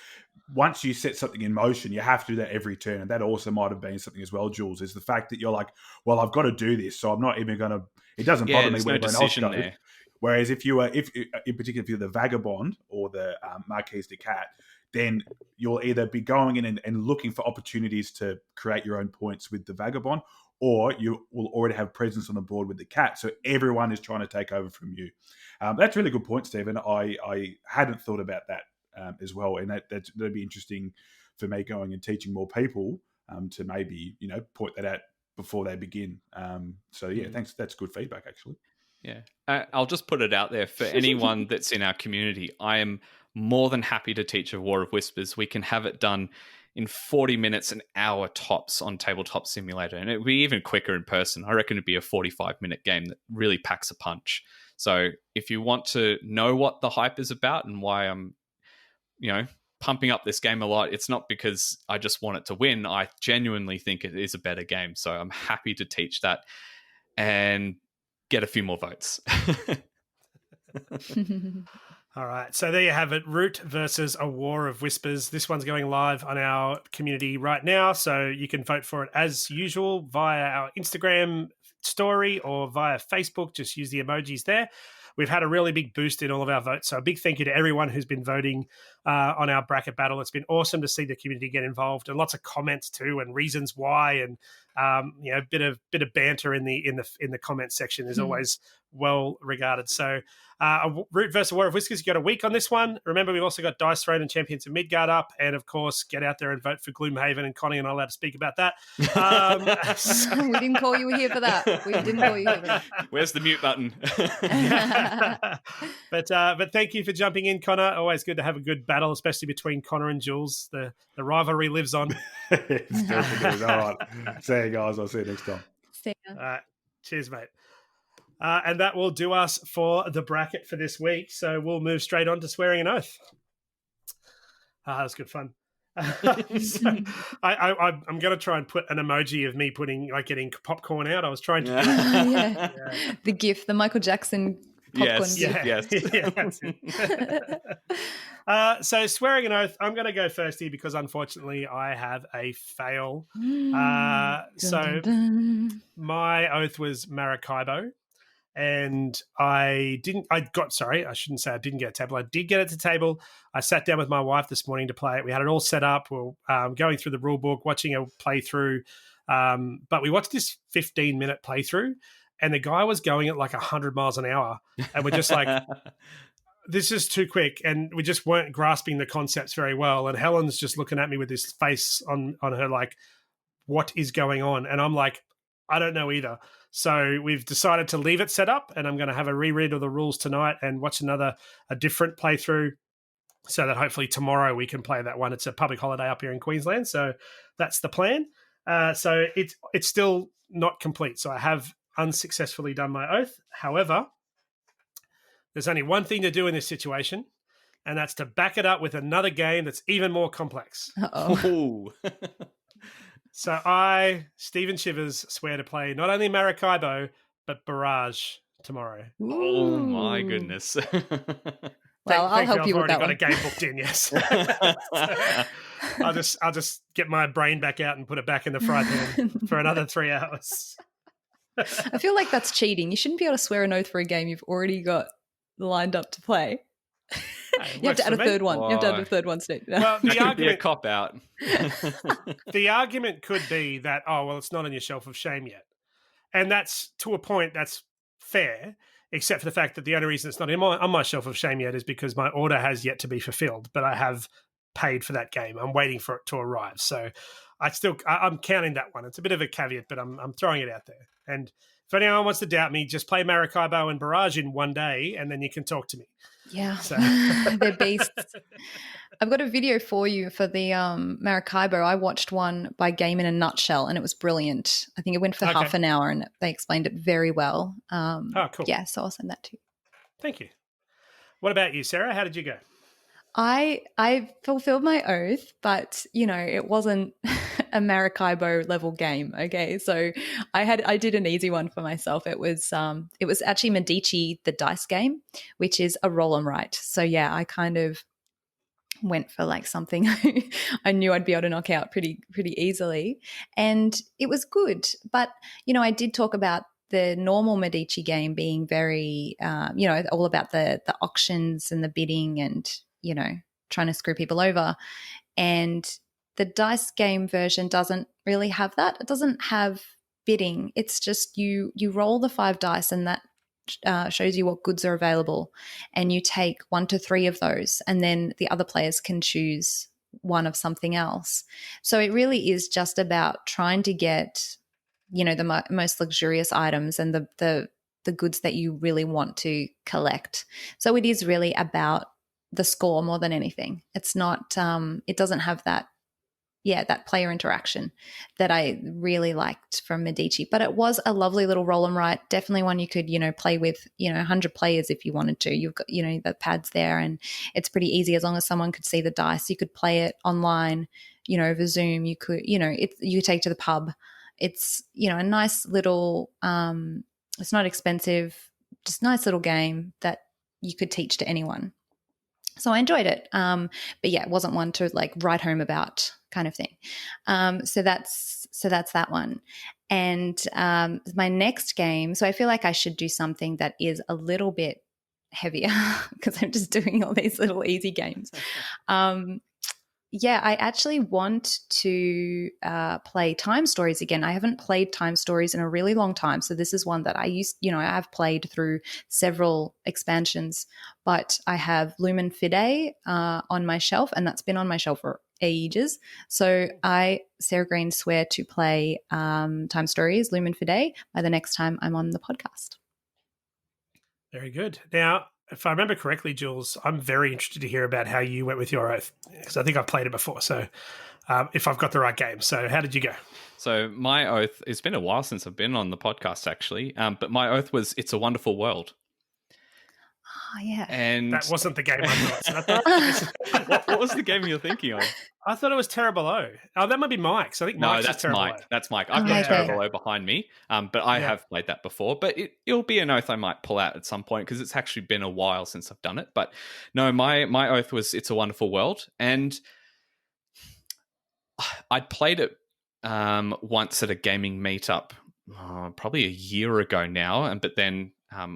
once you set something in motion, you have to do that every turn, and that also might have been something as well, Jules. Is the fact that you're like, well, I've got to do this, so I'm not even going to. It doesn't bother me there's when no everyone else decision goes. there. Whereas if you were, if in particular, if you're the Vagabond or the Marquise de Cat, then you'll either be going in and looking for opportunities to create your own points with the Vagabond, or you will already have presence on the board with the Cat. So everyone is trying to take over from you. That's a really good point, Stephen. I hadn't thought about that as well, and that'd be interesting for me going and teaching more people to maybe point that out before they begin. Thanks. That's good feedback, actually. Yeah. I'll just put it out there for anyone that's in our community. I am more than happy to teach a War of Whispers. We can have it done in 40 minutes, an hour tops on Tabletop Simulator. And it would be even quicker in person. I reckon it'd be a 45-minute game that really packs a punch. So if you want to know what the hype is about and why I'm, pumping up this game a lot, it's not because I just want it to win. I genuinely think it is a better game. So I'm happy to teach that and get a few more votes. All right, so there you have it, Root versus A War of Whispers. This one's going live on our community right now, so you can vote for it as usual via our Instagram story or via Facebook. Just use the emojis there. We've had a really big boost in all of our votes, so a big thank you to everyone who's been voting on our bracket battle. It's been awesome to see the community get involved, and lots of comments too, and reasons why, and a bit of banter in the comment section is always well regarded. So, Root versus War of Whiskers, you got a week on this one. Remember, we've also got Dice Throne and Champions of Midgard up, and of course, get out there and vote for Gloomhaven. And Connie and I are allowed to speak about that. We didn't call you here for that. We didn't call you here for that. Where's the mute button? But thank you for jumping in, Connor. Always good to have a good battle, especially between Connor and Jules. The rivalry lives on. It's definitely all right. See you guys. I'll see you next time. See ya. All right. Cheers, mate. And that will do us for the bracket for this week. So we'll move straight on to Swearing an Oath. That was good fun. So I'm going to try and put an emoji of me getting popcorn out. I was trying to. Yeah. The GIF, the Michael Jackson popcorn GIF. Yes. Yeah, that's it. So Swearing an Oath, I'm going to go first here because unfortunately I have a fail. So my oath was Maracaibo. And I shouldn't say I didn't get a table. I did get it to table. I sat down with my wife this morning to play it. We had it all set up. We're going through the rule book, watching a playthrough. But we watched this 15-minute playthrough, and the guy was going at like 100 miles an hour. And we're just like, this is too quick. And we just weren't grasping the concepts very well. And Helen's just looking at me with this face on her like, what is going on? And I'm like, I don't know either. So we've decided to leave it set up, and I'm going to have a reread of the rules tonight and watch a different playthrough so that hopefully tomorrow we can play that one. It's a public holiday up here in Queensland, so that's the plan. So it's still not complete. So I have unsuccessfully done my oath. However, there's only one thing to do in this situation, and that's to back it up with another game that's even more complex. Uh-oh. So I, Stephen Shivers, swear to play not only Maracaibo, but Barrage tomorrow. Oh, my goodness. Well, I'll help you with that one. I've already got a game booked in, yes. I'll just get my brain back out and put it back in the fry pan for another 3 hours. I feel like that's cheating. You shouldn't be able to swear an oath for a game you've already got lined up to play. You have to add a third one. You have to add a third one, Steve. Well, the argument be a cop out. The argument could be that, it's not on your shelf of shame yet. And that's, to a point, that's fair, except for the fact that the only reason it's not on my shelf of shame yet is because my order has yet to be fulfilled, but I have paid for that game. I'm waiting for it to arrive. So I'm counting that one. It's a bit of a caveat, but I'm throwing it out there. And if anyone wants to doubt me, just play Maracaibo and Barrage in one day, and then you can talk to me. Yeah, So they're beasts. I've got a video for you for the Maracaibo. I watched one by Game in a Nutshell, and it was brilliant. I think it went for Okay. half an hour, and they explained it very well. Oh, cool. Yeah, so I'll send that to you. Thank you. What about you, Sarah? How did you go? I fulfilled my oath, but it wasn't a Maracaibo level game. Okay, so I did an easy one for myself. It was actually Medici, the dice game, which is a roll and write. So yeah, I kind of went for like something I knew I'd be able to knock out pretty easily, and it was good. But I did talk about the normal Medici game being very, all about the auctions and the bidding and trying to screw people over, and the dice game version doesn't really have that. It doesn't have bidding. It's just you roll the 5 dice, and that shows you what goods are available, and you take 1 to 3 of those, and then the other players can choose one of something else. So it really is just about trying to get the most luxurious items and the goods that you really want to collect. So it is really about the score more than anything. It's not it doesn't have that player interaction that I really liked from Medici. But it was a lovely little roll and write. Definitely one you could, play with, 100 players if you wanted to. You've got, the pads there, and it's pretty easy as long as someone could see the dice. You could play it online, over Zoom. You could, you take to the pub. It's, a nice little, it's not expensive, just nice little game that you could teach to anyone. So I enjoyed it. But yeah, it wasn't one to like write home about kind of thing. So that's that one. And my next game, so I feel like I should do something that is a little bit heavier because I'm just doing all these little easy games. I actually want to play Time Stories again. I haven't played Time Stories in a really long time. So this is one that I have played through several expansions, but I have Lumen Fide on my shelf, and that's been on my shelf for ages. So I, Sarah Green, swear to play Time Stories, Lumen Fide, by the next time I'm on the podcast. Very good. Now, if I remember correctly, Jules, I'm very interested to hear about how you went with your oath, because I think I've played it before. So if I've got the right game. So how did you go? So my oath, it's been a while since I've been on the podcast, actually. But my oath was It's a Wonderful World. Oh, yeah. And that wasn't the game I thought. What was the game you're thinking of? I thought it was Terrible O. Oh, that might be Mike's. I think Mike's is Terrible O. That's Mike. I've got Terrible O behind me, but I have played that before. But it'll be an oath I might pull out at some point because it's actually been a while since I've done it. But no, my oath was It's a Wonderful World. And I'd played it once at a gaming meetup probably a year ago now. But then I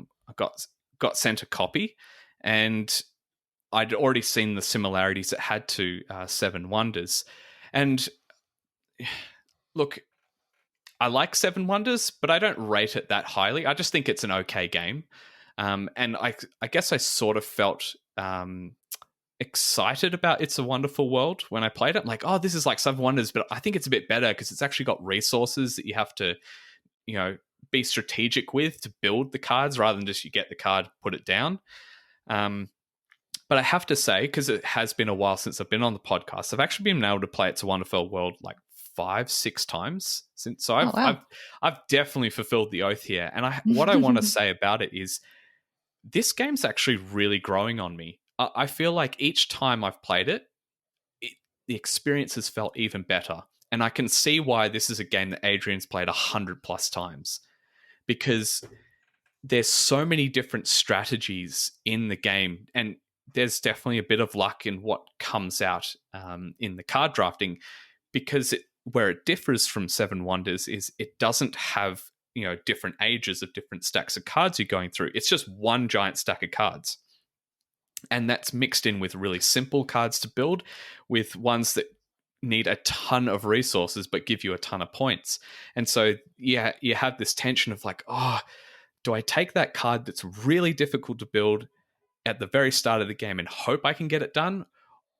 got sent a copy, and I'd already seen the similarities it had to Seven Wonders. And look, I like Seven Wonders, but I don't rate it that highly. I just think it's an okay game. And I guess I sort of felt excited about It's a Wonderful World when I played it. I'm like, oh, this is like Seven Wonders, but I think it's a bit better because it's actually got resources that you have to, be strategic with to build the cards rather than just you get the card, put it down. But I have to say, because it has been a while since I've been on the podcast, I've actually been able to play It's a Wonderful World like 5-6 times since. So I've definitely fulfilled the oath here. And what I want to say about it is this game's actually really growing on me. I feel like each time I've played it, the experience has felt even better. And I can see why this is a game that Adrian's played 100+ times, because there's so many different strategies in the game, and there's definitely a bit of luck in what comes out in the card drafting, because where it differs from Seven Wonders is it doesn't have different ages of different stacks of cards you're going through. It's just one giant stack of cards, and that's mixed in with really simple cards to build, with ones that need a ton of resources but give you a ton of points. And so you have this tension of like, oh, do I take that card that's really difficult to build at the very start of the game and hope I can get it done?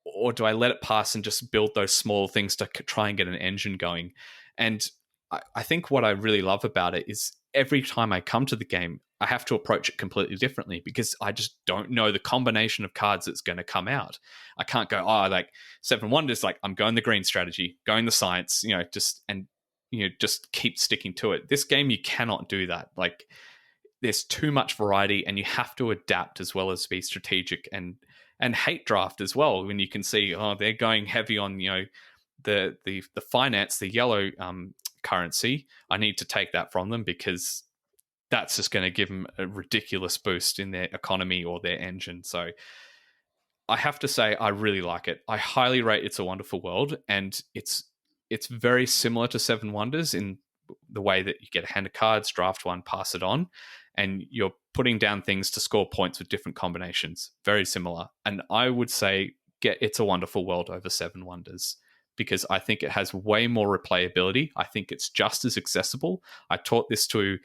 Or do I let it pass and just build those small things to try and get an engine going? And I think what I really love about it is every time I come to the game, I have to approach it completely differently because I just don't know the combination of cards that's going to come out. I can't go, like Seven Wonders, like I'm going the green strategy, going the science, just keep sticking to it. This game, you cannot do that. Like there's too much variety and you have to adapt as well as be strategic and hate draft as well. When you can see, they're going heavy on, the finance, the yellow currency. I need to take that from them because that's just going to give them a ridiculous boost in their economy or their engine. So I have to say I really like it. I highly rate It's a Wonderful World, and it's very similar to Seven Wonders in the way that you get a hand of cards, draft one, pass it on, and you're putting down things to score points with different combinations. Very similar. And I would say get It's a Wonderful World over Seven Wonders because I think it has way more replayability. I think it's just as accessible. I taught this to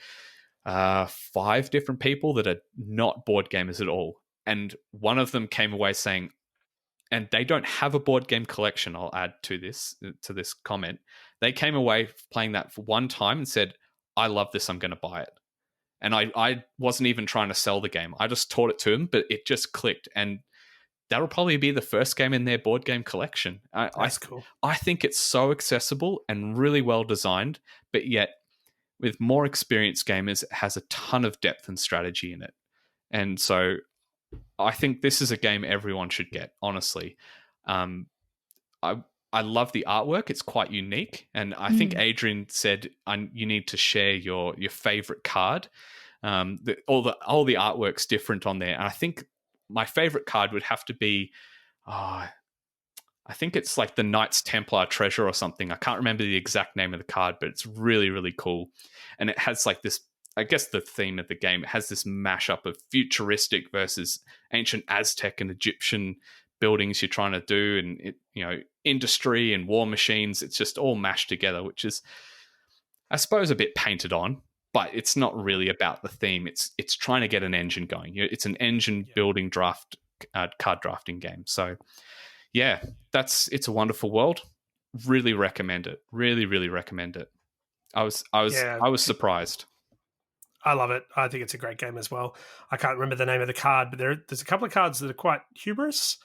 5 different people that are not board gamers at all. And one of them came away saying, and they don't have a board game collection, I'll add to this comment. They came away playing that for one time and said, I love this, I'm going to buy it. And I wasn't even trying to sell the game. I just taught it to them, but it just clicked. And that'll probably be the first game in their board game collection. That's cool. I think it's so accessible and really well designed, but yet with more experienced gamers, it has a ton of depth and strategy in it. And so I think this is a game everyone should get, honestly. I love the artwork. It's quite unique. And I think Adrian said you need to share your favorite card. All the artwork's different on there. And I think my favorite card would have to be, I think it's like the Knights Templar treasure or something. I can't remember the exact name of the card, but it's really, really cool. And it has like this, I guess the theme of the game, it has this mashup of futuristic versus ancient Aztec and Egyptian buildings you're trying to do, and industry and war machines. It's just all mashed together, which is, I suppose, a bit painted on, but it's not really about the theme. It's trying to get an engine going. It's an engine building card drafting game. So yeah, It's a Wonderful World. Really recommend it. Really, really recommend it. I was surprised. I love it. I think it's a great game as well. I can't remember the name of the card, but there's a couple of cards that are quite humorous,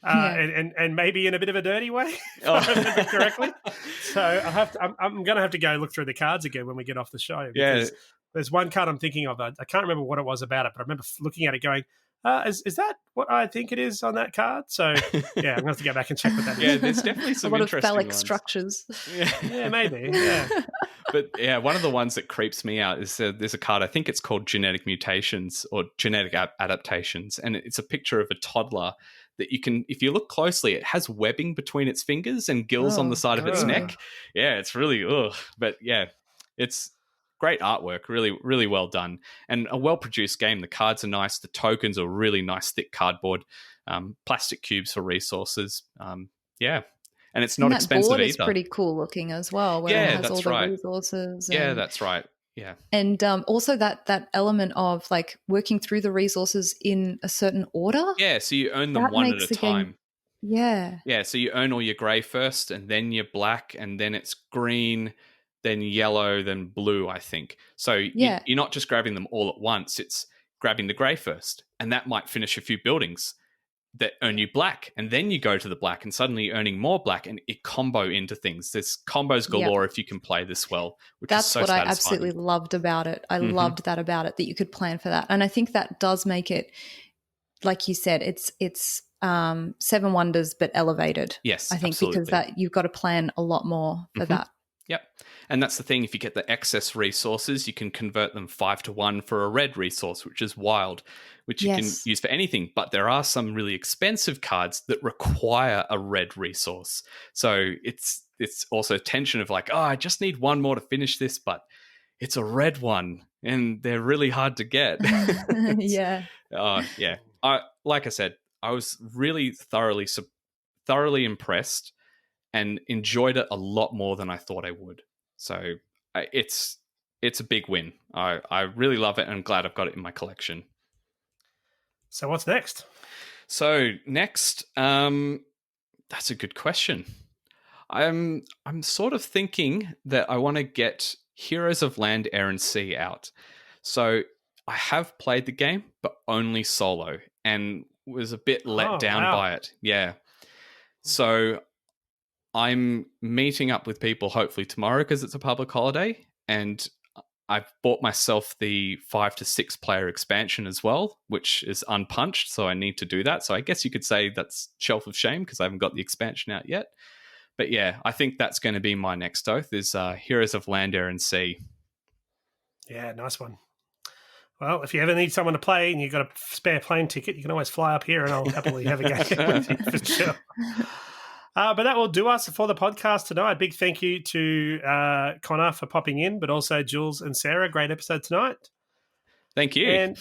and maybe in a bit of a dirty way, if I remember correctly. So I'm going to have to go look through the cards again when we get off the show. Yeah. There's one card I'm thinking of. I can't remember what it was about it, but I remember looking at it going, is that what I think it is on that card? So yeah, I'm going to have to go back and check what that is. Yeah, there's definitely some a lot of interesting phallic ones. structures. Yeah, maybe. Yeah. But yeah, one of the ones that creeps me out is there's a card, I think it's called Genetic Mutations or Genetic Adaptations, and it's a picture of a toddler that you can, if you look closely, it has webbing between its fingers and gills on the side of its neck. Yeah, it's really, but yeah, it's great artwork, really, really well done, and a well-produced game. The cards are nice, the tokens are really nice, thick cardboard, plastic cubes for resources. Yeah. And it's not expensive either. It's pretty cool looking as well, where it has all the resources. Yeah, that's right. Yeah. And also that element of like working through the resources in a certain order. Yeah, so you earn them one at a time. Yeah. Yeah, so you earn all your grey first, and then your black, and then it's green, then yellow, then blue, I think. So you're not just grabbing them all at once, it's grabbing the grey first, and that might finish a few buildings that earn you black, and then you go to the black and suddenly you're earning more black, and it combo into things. There's combos galore if you can play this well, which that's is so what satisfying. I absolutely loved about it. I loved that about it, that you could plan for that. And I think that does make it, like you said, it's Seven Wonders but elevated. Yes, I think absolutely. because that you've got to plan a lot more for that. Yep. And that's the thing. If you get the excess resources, you can convert them 5-1 for a red resource, which is wild, which you can use for anything. But there are some really expensive cards that require a red resource. So it's also tension of like, I just need one more to finish this, but it's a red one and they're really hard to get. Yeah. Yeah. Like I said, I was really thoroughly impressed and enjoyed it a lot more than I thought I would. So it's a big win. I really love it, and I'm glad I've got it in my collection. So what's next? So next, that's a good question. I'm sort of thinking that I want to get Heroes of Land, Air, and Sea out. So I have played the game, but only solo, and was a bit let down by it. Yeah. So I'm meeting up with people hopefully tomorrow because it's a public holiday, and I've bought myself the 5 to 6 player expansion as well, which is unpunched, so I need to do that. So I guess you could say that's Shelf of Shame because I haven't got the expansion out yet. But yeah, I think that's going to be my next oath is Heroes of Land, Air, and Sea. Yeah, nice one. Well, if you ever need someone to play and you've got a spare plane ticket, you can always fly up here and I'll happily have a game with you for sure. But that will do us for the podcast tonight. Big thank you to Connor for popping in, but also Jules and Sarah. Great episode tonight. Thank you. And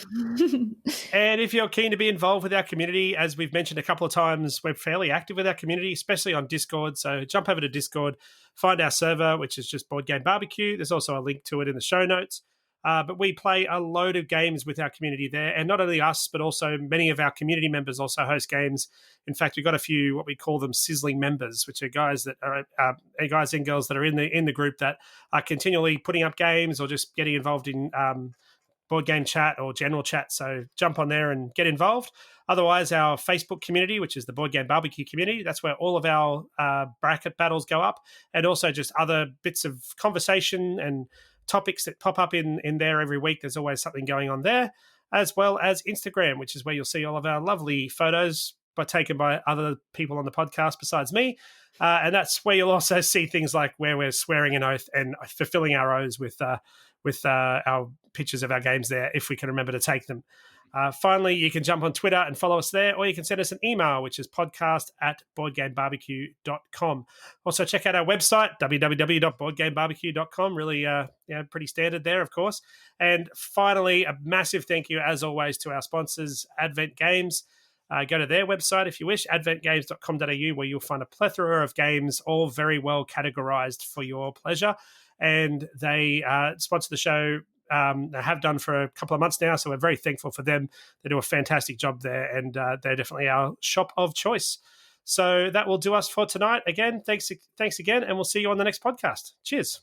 if you're keen to be involved with our community, as we've mentioned a couple of times, we're fairly active with our community, especially on Discord. So jump over to Discord, find our server, which is just Board Game Barbecue. There's also a link to it in the show notes. But we play a load of games with our community there. And not only us, but also many of our community members also host games. In fact, we've got a few, what we call them, sizzling members, which are guys that are guys and girls that are in the group that are continually putting up games or just getting involved in board game chat or general chat. So jump on there and get involved. Otherwise, our Facebook community, which is the Board Game Barbecue community, that's where all of our bracket battles go up, and also just other bits of conversation and topics that pop up in there every week. There's always something going on there, as well as Instagram, which is where you'll see all of our lovely photos taken by other people on the podcast besides me. And that's where you'll also see things like where we're swearing an oath and fulfilling our oaths with our pictures of our games there, if we can remember to take them. Finally, you can jump on Twitter and follow us there, or you can send us an email, which is podcast@boardgamebarbecue.com. Also, check out our website, www.boardgamebarbecue.com. Really, pretty standard there, of course. And finally, a massive thank you, as always, to our sponsors, Advent Games. Go to their website if you wish, adventgames.com.au, where you'll find a plethora of games, all very well categorized for your pleasure. And they sponsor the show, they have done for a couple of months now, so we're very thankful for them. They do a fantastic job there, and they're definitely our shop of choice. So that will do us for tonight. Again, thanks again, and we'll see you on the next podcast. Cheers.